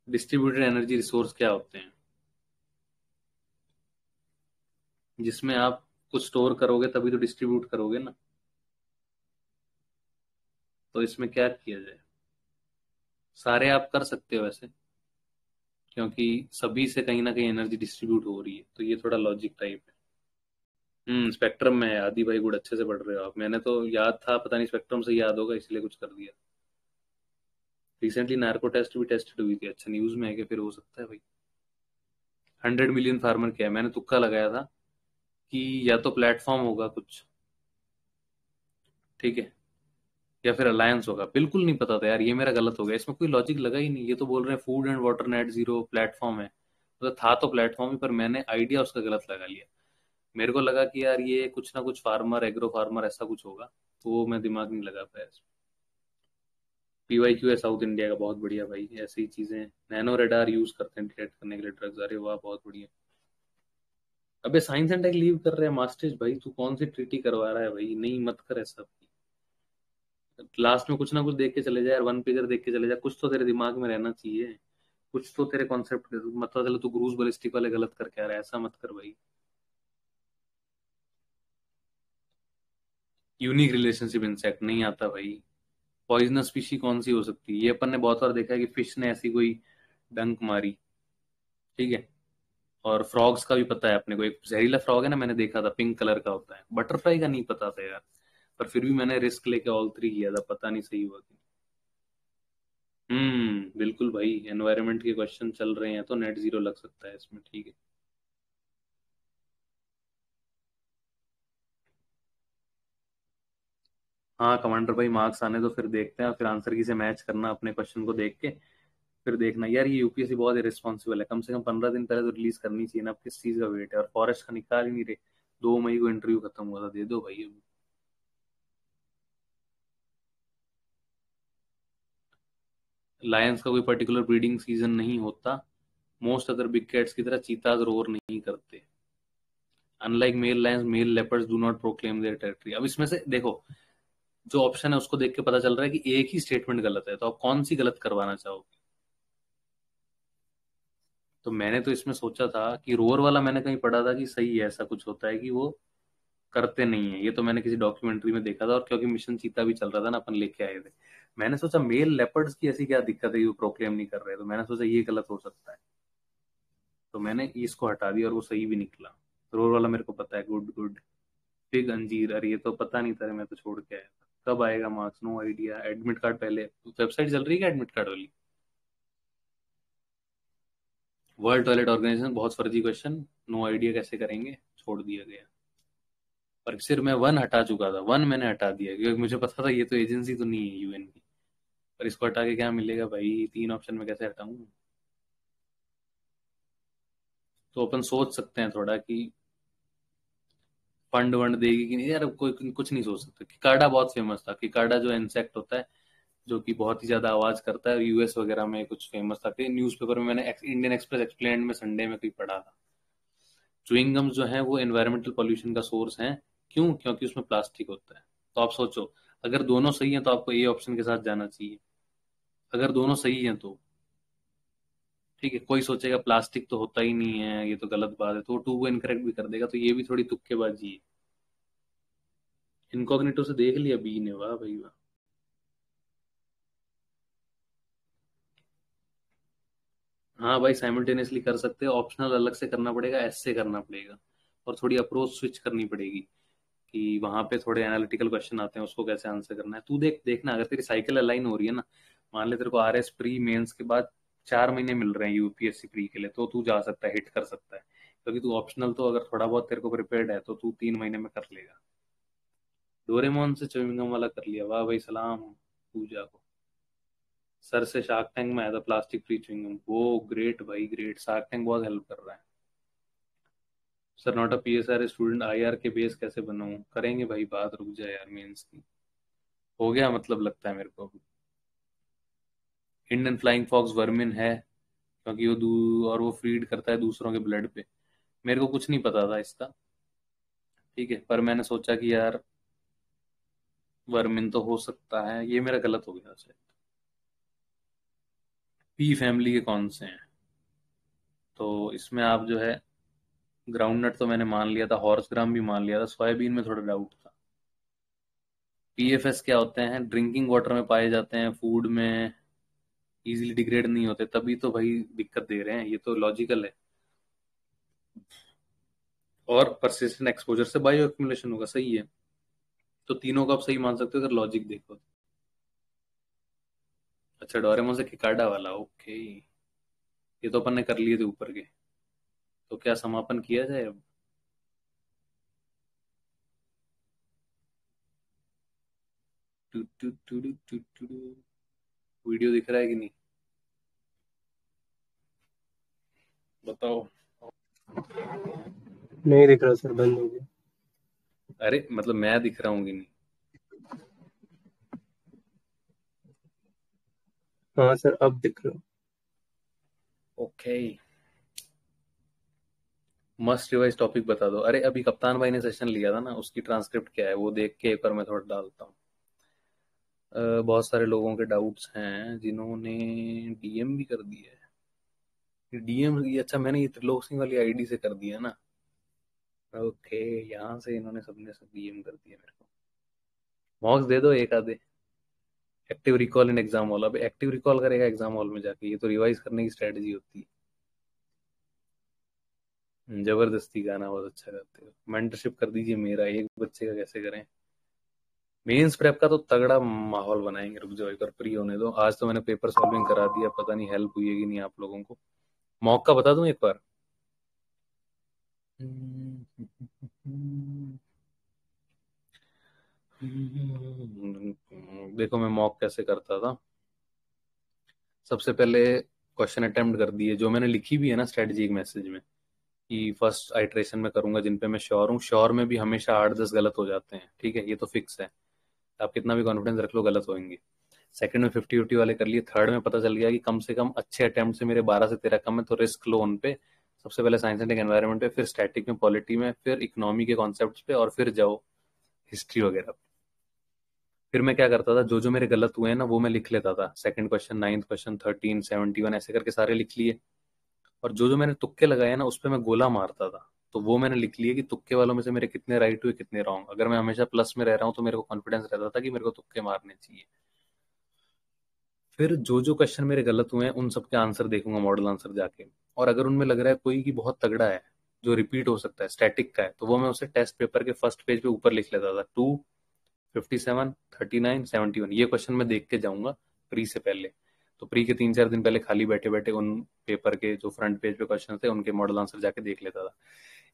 डिस्ट्रीब्यूटेड एनर्जी रिसोर्स क्या होते हैं? जिसमें आप कुछ स्टोर करोगे तभी तो डिस्ट्रीब्यूट करोगे ना। तो इसमें क्या किया जाए? सारे आप कर सकते हो वैसे, क्योंकि सभी से कहीं ना कहीं एनर्जी डिस्ट्रीब्यूट हो रही है, तो ये थोड़ा लॉजिक टाइप है। स्पेक्ट्रम में है, आदि भाई गुड, अच्छे से पढ़ रहे हो आप। मैंने तो याद था, पता नहीं स्पेक्ट्रम से याद होगा इसलिए कुछ कर दिया। रिसेंटली नार्को टेस्ट भी टेस्टेड हुई थी, अच्छा न्यूज में है कि फिर हो सकता है भाई। 100 मिलियन फार्मर क्या है, मैंने तुक्का लगाया था कि या तो प्लेटफॉर्म होगा कुछ, ठीक है, या फिर अलायंस होगा, बिल्कुल नहीं पता था यार, ये मेरा गलत हो गया, इसमें कोई लॉजिक लगा ही नहीं। ये तो बोल रहे हैं food and water net zero platform है, मतलब था तो प्लेटफॉर्म ही, पर मैंने आइडिया उसका गलत लगा लिया। मेरे को लगा कि यार ये कुछ ना कुछ फार्मर, एग्रो फार्मर ऐसा कुछ होगा, तो वो मैं दिमाग नहीं लगा पाया। पीवाई क्यू है साउथ इंडिया का, बहुत बढ़िया भाई, ऐसी ही चीजें। नैनो रेडार यूज करते हैं डिटेक्ट करने के लिए ड्रग्स, अरे वाह बहुत बढ़िया। अबे साइंस एंड टेक लीव कर रहे हैं मास्टर्स, भाई तू कौन सी ट्रीटी करवा रहा है भाई, नहीं मत कर ऐसा। लास्ट में कुछ ना कुछ देख के चले जाए यार, वन पेजर देख के चले जाए, कुछ तो तेरे दिमाग में रहना चाहिए, कुछ तो तेरे कॉन्सेप्ट, मतलब चलो तू क्रूज बलिस्टिक वाले गलत करके आ रहा है, ऐसा मत कर भाई। यूनिक रिलेशनशिप इंसेक्ट नहीं आता भाई। पॉइजनस स्पीशी कौन सी हो सकती है? ये अपन ने बहुत बार देखा है कि फिश ने ऐसी कोई डंक मारी, ठीक है। और फ्रॉग्स का भी पता है अपने को, एक जहरीला फ्रॉग है ना, मैंने देखा था पिंक कलर का होता है। बटरफ्लाई का नहीं पता था यार, पर फिर भी मैंने रिस्क लेके ऑल थ्री किया था, पता नहीं सही हुआ कि। बिल्कुल भाई, एनवायरनमेंट के क्वेश्चन चल रहे हैं तो नेट जीरो लग सकता है इसमें, ठीक है। हाँ कमांडर भाई, मार्क्स आने तो फिर देखते हैं, और फिर आंसर की से मैच करना अपने क्वेश्चन को देख के। फिर देखना यार, ये यूपीएससी बहुत इरेस्पॉन्सिबल है, कम से कम 15 दिन पहले तो रिलीज करनी चाहिए ना। अब किस चीज का वेट है, और फॉरेस्ट का निकाल ही नहीं रहे। 2 मई को इंटरव्यू खत्म हुआ था, दे दो भाई अभी। लायंस का कोई पर्टिकुलर ब्रीडिंग सीजन नहीं होता, मोस्ट अदर बिग कैट्स की तरह चीताज रोर नहीं करते। Unlike male lions, male leopards do not proclaim their territory. अब इसमें से देखो, जो ऑप्शन है उसको देख के पता चल रहा है कि एक ही स्टेटमेंट गलत है, तो आप कौन सी गलत करवाना चाहोगे? तो मैंने तो इसमें सोचा था कि रोर वाला मैंने कहीं पढ़ा था कि सही है, ऐसा कुछ होता है कि वो करते नहीं है, ये तो मैंने किसी डॉक्यूमेंट्री में देखा था। और क्योंकि मिशन चीता भी चल रहा था ना, अपन लेके आए थे, मैंने सोचा मेल लेपर्ड्स की ऐसी क्या दिक्कत है ये प्रोक्लेम नहीं कर रहे, तो मैंने सोचा ये गलत हो सकता है, तो मैंने इसको हटा दिया और वो सही भी निकला। रोर वाला मेरे को पता है, गुड गुड। फिग अंजीर, अरे ये तो पता नहीं था, मैं तो छोड़ के आया था। कब आएगा marks, no idea. Admit card पहले, वेबसाइट चल रही है एडमिट कार्ड वाली? वर्ल्ड टॉयलेट ऑर्गेनाइजेशन, बहुत फर्जी क्वेश्चन, नो आइडिया कैसे करेंगे, छोड़ दिया गया। पर सिर्फ मैं वन हटा चुका था, वन मैंने हटा दिया क्योंकि मुझे पता था ये तो एजेंसी तो नहीं है यूएन की। पर इसको हटा के क्या मिलेगा भाई, तीन ऑप्शन में कैसे हटाऊं? तो अपन सोच सकते हैं थोड़ा कि फंड वंड देगी कि नहीं यार, कोई कुछ नहीं सोच सकता। किकाडा बहुत फेमस था, किकाडा जो इंसेक्ट होता है जो कि बहुत ही ज्यादा आवाज करता है, यूएस वगैरह में कुछ फेमस था कि न्यूज़पेपर में मैंने इंडियन एक्सप्रेस एक्सप्लेन में संडे में कहीं पढ़ा था। च्युइंगम्स जो है वो एनवायरमेंटल पॉल्यूशन का सोर्स है। क्यों? क्योंकि उसमें प्लास्टिक होता है। तो आप सोचो, अगर दोनों सही हैं तो आपको ए ऑप्शन के साथ जाना चाहिए। अगर दोनों सही हैं तो ठीक है, कोई सोचेगा प्लास्टिक तो होता ही नहीं है, ये तो गलत बात है, तो वो टू को इनकरेक्ट भी कर देगा, तो ये भी थोड़ी तुक्केबाजी है। इनकॉग्निटो से देख लिया बी ने, वाह भाई वाह। हाँ भाई, साइमल्टेनियसली कर सकते हैं, ऑप्शनल अलग से करना पड़ेगा, एस से करना पड़ेगा, और थोड़ी अप्रोच स्विच करनी पड़ेगी कि वहां पे थोड़े एनालिटिकल क्वेश्चन आते हैं, उसको कैसे आंसर करना है। तू देखना, अगर तेरी साइकिल अलाइन हो रही है ना, मान ले तेरे को आरएस प्री मेंस के बाद 4 महीने मिल रहे हैं यूपीएससी प्री के लिए, तो तू जा सकता है, हिट कर सकता है, क्योंकि तू ऑप्शनल तो अगर थोड़ा बहुत तेरे को प्रिपेयर्ड है तो तू 3 महीने में कर लेगा। डोरेमोन से च्युइंगम वाला कर लिया, वाह भाई, सलाम पूजा को। सर से शार्क टैंक में आया था प्लास्टिक फ्री च्युइंगम, वो ग्रेट भाई ग्रेट, शार्क टैंक बहुत हेल्प कर रहा है। Sir not a PSR student, IR के बेस कैसे बनाऊं? करेंगे भाई बात, रुक जाए यार, मेंस की हो गया मतलब, लगता है मेरे को। इंडियन फ्लाइंग फॉक्स वर्मिन है, क्योंकि वो और वो फीड करता है दूसरों के ब्लड पे। मेरे को कुछ नहीं पता था इसका, ठीक है, पर मैंने सोचा कि यार वर्मिन तो हो सकता है, ये मेरा गलत हो गया शायद। पी फैमिली के कौन से हैं? तो इसमें आप जो है, ग्राउंडनट तो मैंने मान लिया था, हॉर्स ग्राम भी मान लिया था, सोयाबीन में थोड़ा डाउट था। पीएफएस क्या होते हैं? ड्रिंकिंग वाटर में पाए जाते हैं, फूड में इजीली डिग्रेड नहीं होते, तभी तो भाई दिक्कत दे रहे हैं, ये तो लॉजिकल है। और परसिस्टेंट एक्सपोजर से बायो एक्यूमुलेशन होगा, सही है। तो तीनों को आप सही मान सकते हो अगर लॉजिक देखो तो। अच्छा, डोरेमोन से किकाडा वाला, ओके, ये तो अपन ने कर लिए थे ऊपर के। तो क्या समापन किया जाए अब? टू टू टू टू टू टू टू। वीडियो दिख रहा है कि नहीं, बताओ। नहीं दिख रहा सर, बंद हो गया। अरे मतलब मैं दिख रहा हूँ कि नहीं? हाँ सर, अब दिख रहा। ओके, मस्ट रिवाइज टॉपिक बता दो। अरे अभी कप्तान भाई ने सेशन लिया था ना, उसकी ट्रांसक्रिप्ट क्या है वो देख के एक बार मैं थोड़ा डालता हूँ। बहुत सारे लोगों के डाउट्स हैं जिन्होंने डीएम भी कर दिया है। डीएम ये, अच्छा मैंने ये त्रिलोक सिंह वाली आईडी से कर दिया ना। ओके, यहाँ से इन्होंने सबने सब डीएम कर दिया मेरे को। मॉक्स दे दो एक आधे। Active recall in exam hall, अब एक्टिव रिकॉल करेगा एग्जाम हॉल में जाके? ये तो रिवाइज करने की स्ट्रेटजी होती है। जबरदस्ती गाना बहुत अच्छा गाते हो, मेंटरशिप कर दीजिए, मेरा एक बच्चे का कैसे करें। मेंस प्रेप का तो तगड़ा माहौल बनाएंगे, रुक जाओ एक बार फ्री होने दो। आज तो मैंने पेपर सॉल्विंग करा दिया, पता नहीं हेल्प हुई है कि नहीं आप लोगों को। मॉक का बता दूं एक बार? देखो मैं मॉक कैसे करता था। सबसे पहले क्वेश्चन अटेम्प्ट कर दिए, जो मैंने लिखी भी है ना स्ट्रेटजी एक मैसेज में, कि फर्स्ट आइट्रेशन में करूंगा जिन पे मैं श्योर हूँ। श्योर में भी हमेशा 8-10 गलत हो जाते हैं, ठीक है, ये तो फिक्स है, आप कितना भी कॉन्फिडेंस रख लो गलत होंगे। सेकंड में 50-50 वाले कर लिए। थर्ड में पता चल गया कि कम से कम अच्छे अटेम्प्ट से मेरे 12 से 13 कम है, तो रिस्क लो उन पे। सबसे पहले साइंस एंड एनवायरनमेंट पे, फिर स्टैटिक में, पॉलिटी में, फिर इकोनॉमी के कॉन्सेप्ट्स पे, और फिर जाओ हिस्ट्री वगैरह। फिर मैं क्या करता था, जो जो मेरे गलत हुए हैं ना वो मैं लिख लेता था, सेकंड क्वेश्चन, 9th क्वेश्चन, 13, 71, ऐसे करके सारे लिख लिए। और जो जो मैंने तुक्के लगाए ना उस पर मैं गोला मारता था। तो वो मैंने लिख लिया कि तुक्के वालों में से मेरे कितने राइट हुए कितने रॉन्ग। अगर मैं हमेशा प्लस में रह रहा हूँ तो मेरे को कॉन्फिडेंस रहता था कि मेरे को तुक्के मारने चाहिए। फिर जो जो क्वेश्चन मेरे गलत हुए हैं उन सबके आंसर देखूंगा मॉडल आंसर जाके, और अगर उनमें लग रहा है कोई की बहुत तगड़ा है जो रिपीट हो सकता है, स्टैटिक का है, तो वो मैं उसे टेस्ट पेपर के फर्स्ट पेज पे ऊपर लिख लेता था। 257, 39, 71, ये क्वेश्चन मैं देख के जाऊंगा प्री से पहले। तो प्री के 3-4 दिन पहले खाली बैठे बैठे उन पेपर के जो फ्रंट पेज पे क्वेश्चन थे उनके मॉडल आंसर जाके देख लेता था।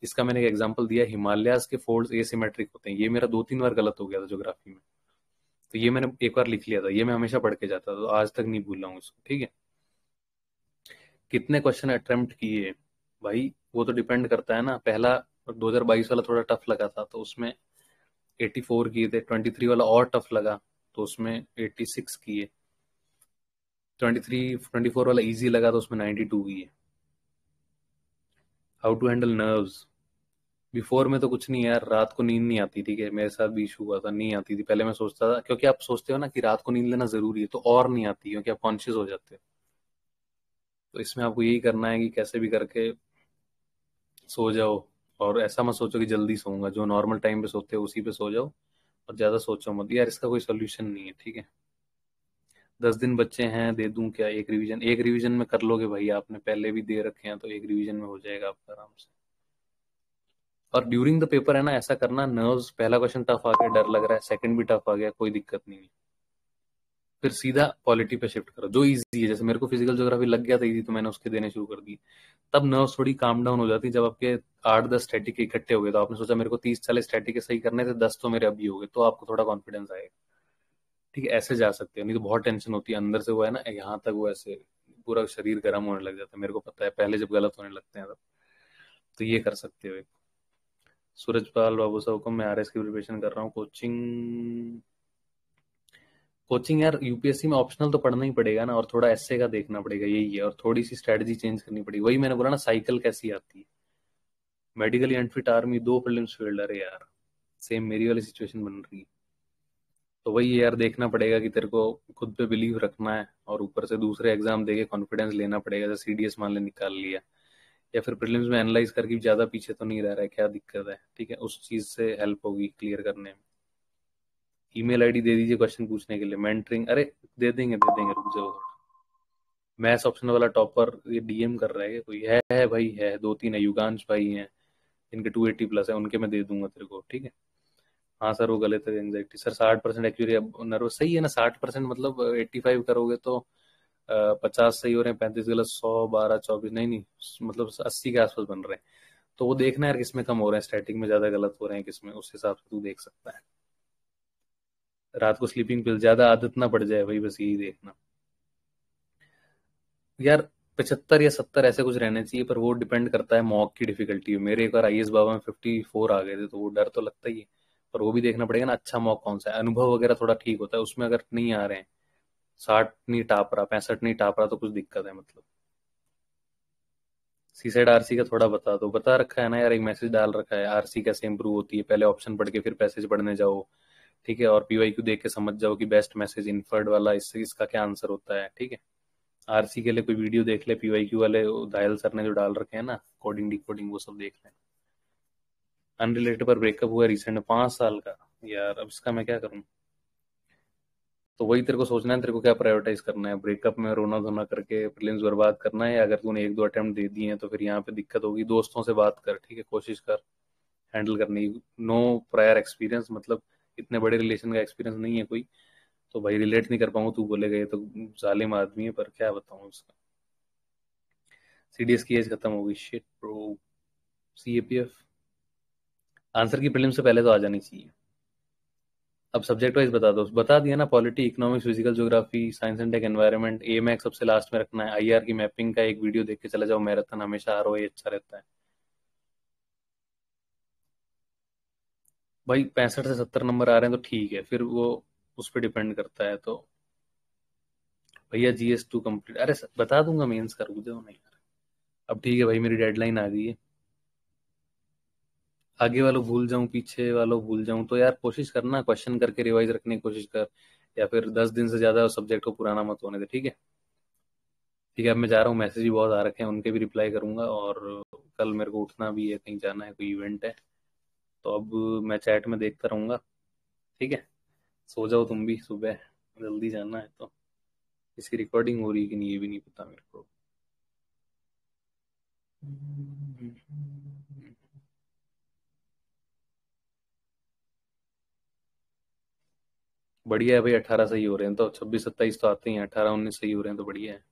इसका मैंने एक एग्जांपल दिया, हिमालयाज के फोल्ड्स एसिमेट्रिक होते हैं, ये मेरा 2-3 बार गलत हो गया था ज्योग्राफी में। तो ये मैंने एक बार लिख लिया था, ये मैं हमेशा पढ़ के जाता था, तो आज तक नहीं भूल रहा हूँ इसको, ठीक है। कितने क्वेश्चन अटेम्प्ट किए भाई, वो तो डिपेंड करता है ना। पहला 2022 वाला थोड़ा टफ लगा था, तो उसमें 84 किए थे। 23 वाला और टफ लगा, तो उसमें 86 किए। 24 वाला इजी लगा, तो उसमें 92 किए। How to handle nerves before में तो कुछ नहीं यार, रात को नींद नहीं आती, ठीक है, मेरे साथ भी इशू हुआ था, नहीं आती थी पहले। मैं सोचता था, क्योंकि आप सोचते हो ना कि रात को नींद लेना जरूरी है, तो और नहीं आती क्योंकि आप कॉन्शियस हो जाते हो। तो इसमें आपको यही करना है कि कैसे भी करके सो जाओ, और ऐसा मत सोचो कि जल्दी सोऊंगा, जो नॉर्मल टाइम पे सोते हो उसी पे सो जाओ, और ज्यादा सोचो मत यार, इसका कोई सोल्यूशन नहीं है, ठीक है। 10 दिन बच्चे हैं, दे दूं क्या एक रिवीजन? एक रिवीजन में कर लोगे भाई, आपने पहले भी दे रखे हैं, तो एक रिवीजन में हो जाएगा आपका आराम से। और ड्यूरिंग द पेपर है ना, ऐसा करना, नर्व्स पहला क्वेश्चन टफ आ गया, डर लग रहा है, सेकंड भी टफ आ गया, कोई दिक्कत नहीं है, फिर सीधा पॉलिटी पे शिफ्ट करो जो इजी है। जैसे मेरे को फिजिकल ज्योग्राफी लग गया था इजी, तो मैंने उसके देने शुरू कर दी। तब नर्व्स थोड़ी काम डाउन हो जाती जब आपके 8-10 स्टैटिक इकट्ठे हो गए, तो आपने सोचा मेरे को 30-40 स्टैटिक के सही करने थे, 10 तो मेरे अभी हो गए, तो आपको थोड़ा कॉन्फिडेंस आएगा, ठीक है। ऐसे जा सकते हो, नहीं तो बहुत टेंशन होती है अंदर से, वो है ना यहाँ तक, वो ऐसे पूरा शरीर गर्म होने लग जाता है, मेरे को पता है पहले जब गलत होने लगते हैं तब। तो ये कर सकते हो एक। सूरजपाल बाबू साहब को, मैं आरएस की प्रिपरेशन कर रहा हूँ। कोचिंग कोचिंग यार यूपीएससी में ऑप्शनल तो पढ़ना ही पड़ेगा ना, और थोड़ा एसए का देखना पड़ेगा, यही है, और थोड़ी सी स्ट्रेटजी चेंज करनी पड़ेगी। वही मैंने बोला ना, साइकिल कैसी आती है। Medically unfit army, 2 prelims failed, अरे यार सेम मेरी वाली सिचुएशन बन रही है। तो वही यार देखना पड़ेगा कि तेरे को खुद पे बिलीव रखना है, और ऊपर से दूसरे एग्जाम देके कॉन्फिडेंस लेना पड़ेगा, जैसे सीडीएस मान ले निकाल लिया, या फिर प्रीलिम्स में एनालाइज करके भी ज्यादा पीछे तो नहीं रह रहा है, क्या दिक्कत है, ठीक है, उस चीज से हेल्प होगी क्लियर करने में। ईमेल आईडी दे दीजिए क्वेश्चन पूछने के लिए, मेंटरिंग, अरे दे देंगे, रुक जाओ थोड़ा। मैथ्स ऑप्शन वाला टॉपर ये डीएम कर रहा है क्या कोई? है भाई, है 2-3 है, युगांश भाई हैं, इनके 280+ है, उनके मैं दे दूंगा तेरे को, ठीक है। हाँ सर वो गलत है, एंग्जाइटी सर 60% एक्चुअली, अब नर्वस सही है ना, 60% मतलब 85 करोगे तो 50 सही हो रहे हैं, 35 गलत, 100, 12, 24, नहीं नहीं, मतलब 80 के आसपास बन रहे हैं। तो वो देखना है यार किसमें कम हो रहे हैं, स्टैटिक में ज्यादा गलत हो रहे हैं किसमें, उस हिसाब से तू देख सकता है। रात को स्लीपिंग पिल ज्यादा आदत ना पड़ जाए भाई, बस यही देखना यार। 75 या 70 ऐसे कुछ रहने चाहिए, पर वो डिपेंड करता है मॉक की डिफिकल्टी। मेरे एक बार आईएएस बाबा में 54 आ गए थे, तो वो डर तो लगता ही है, पर वो भी देखना पड़ेगा ना अच्छा मॉक कौन सा है। अनुभव वगैरह थोड़ा ठीक होता है उसमें, अगर नहीं आ रहे हैं, 60 नहीं टाप रहा, 65 नहीं टाप रहा, तो कुछ दिक्कत है मतलब। सी साइड आरसी का थोड़ा बता दो, बता रखा है ना यार, एक मैसेज डाल रखा है, आरसी कैसे इंप्रूव होती है, पहले ऑप्शन पढ़ के फिर पैसेज पढ़ने जाओ, ठीक है, और पीवाईक्यू देख के समझ जाओ कि बेस्ट मैसेज इनफर्ड वाला इससे इसका क्या आंसर होता है, ठीक है। आरसी के लिए कोई वीडियो देख ले, पीवाईक्यू वाले दायल सर ने जो डाल रखे हैं ना, कोडिंग डिकोडिंग, वो सब देख लें। अनरिलेटेड पर ब्रेकअप हुआ रिसेंट में, 5 साल का, यार अब इसका मैं क्या करूं? तो वही तेरे को सोचना है, तेरे को क्या प्रायोरिटाइज करना है, ब्रेकअप में रोना धोना करके प्रीलिम्स बर्बाद करना है, या अगर तूने 1-2 अटेम्प्ट दे दिए हैं तो फिर यहाँ पे दिक्कत होगी। दोस्तों से बात कर, ठीक है, कोशिश कर हैंडल करने की। नो प्रायर एक्सपीरियंस, मतलब इतने बड़े रिलेशन का एक्सपीरियंस नहीं है कोई, तो भाई रिलेट नहीं कर पाऊंगा, तू बोलेगा ये तो जालिम आदमी है, पर क्या बताऊं उसका। सीडीएस की एज खत्म हो गई, शिट ब्रो। सीएपीएफ आंसर की प्रीलिम्स से पहले तो आ जानी चाहिए। अब सब्जेक्ट वाइज बता दो, बता दिया ना, polity, economics, physical geography, science and tech, environment. ए मैक्स सबसे लास्ट में रखना है। आईआर की मैपिंग का एक वीडियो देख के चला जाओ, मैराथन हमेशा आरओआई अच्छा रहता है भाई। 65 से 70 नंबर आ रहे हैं तो ठीक है, फिर वो उस पर डिपेंड करता है। तो भैया जीएस 2 कंप्लीट, अरे बता दूंगा मेंस का, रुक जाओ नहीं यार। अब ठीक है भाई, मेरी डेडलाइन आ गई है, आगे वालों भूल जाऊं पीछे वालों भूल जाऊं, तो यार कोशिश करना क्वेश्चन करके रिवाइज रखने की कोशिश कर, या फिर 10 दिन से ज्यादा सब्जेक्ट को पुराना मत होने दे, ठीक है। ठीक है, अब मैं जा रहा हूँ, मैसेज भी बहुत आ रखे हैं, उनके भी रिप्लाई करूंगा, और कल मेरे को उठना भी है, कहीं जाना है, कोई इवेंट है। तो अब मैं चैट में देखता रहूंगा। ठीक है। सो जाओ तुम भी, सुबह जल्दी जाना है तो। इसकी रिकॉर्डिंग हो रही है कि नहीं ये भी नहीं पता मेरे को। बढ़िया है भाई, 18 सही हो रहे हैं तो 26 27 तो आते ही हैं, 18 19 सही हो रहे हैं तो बढ़िया है।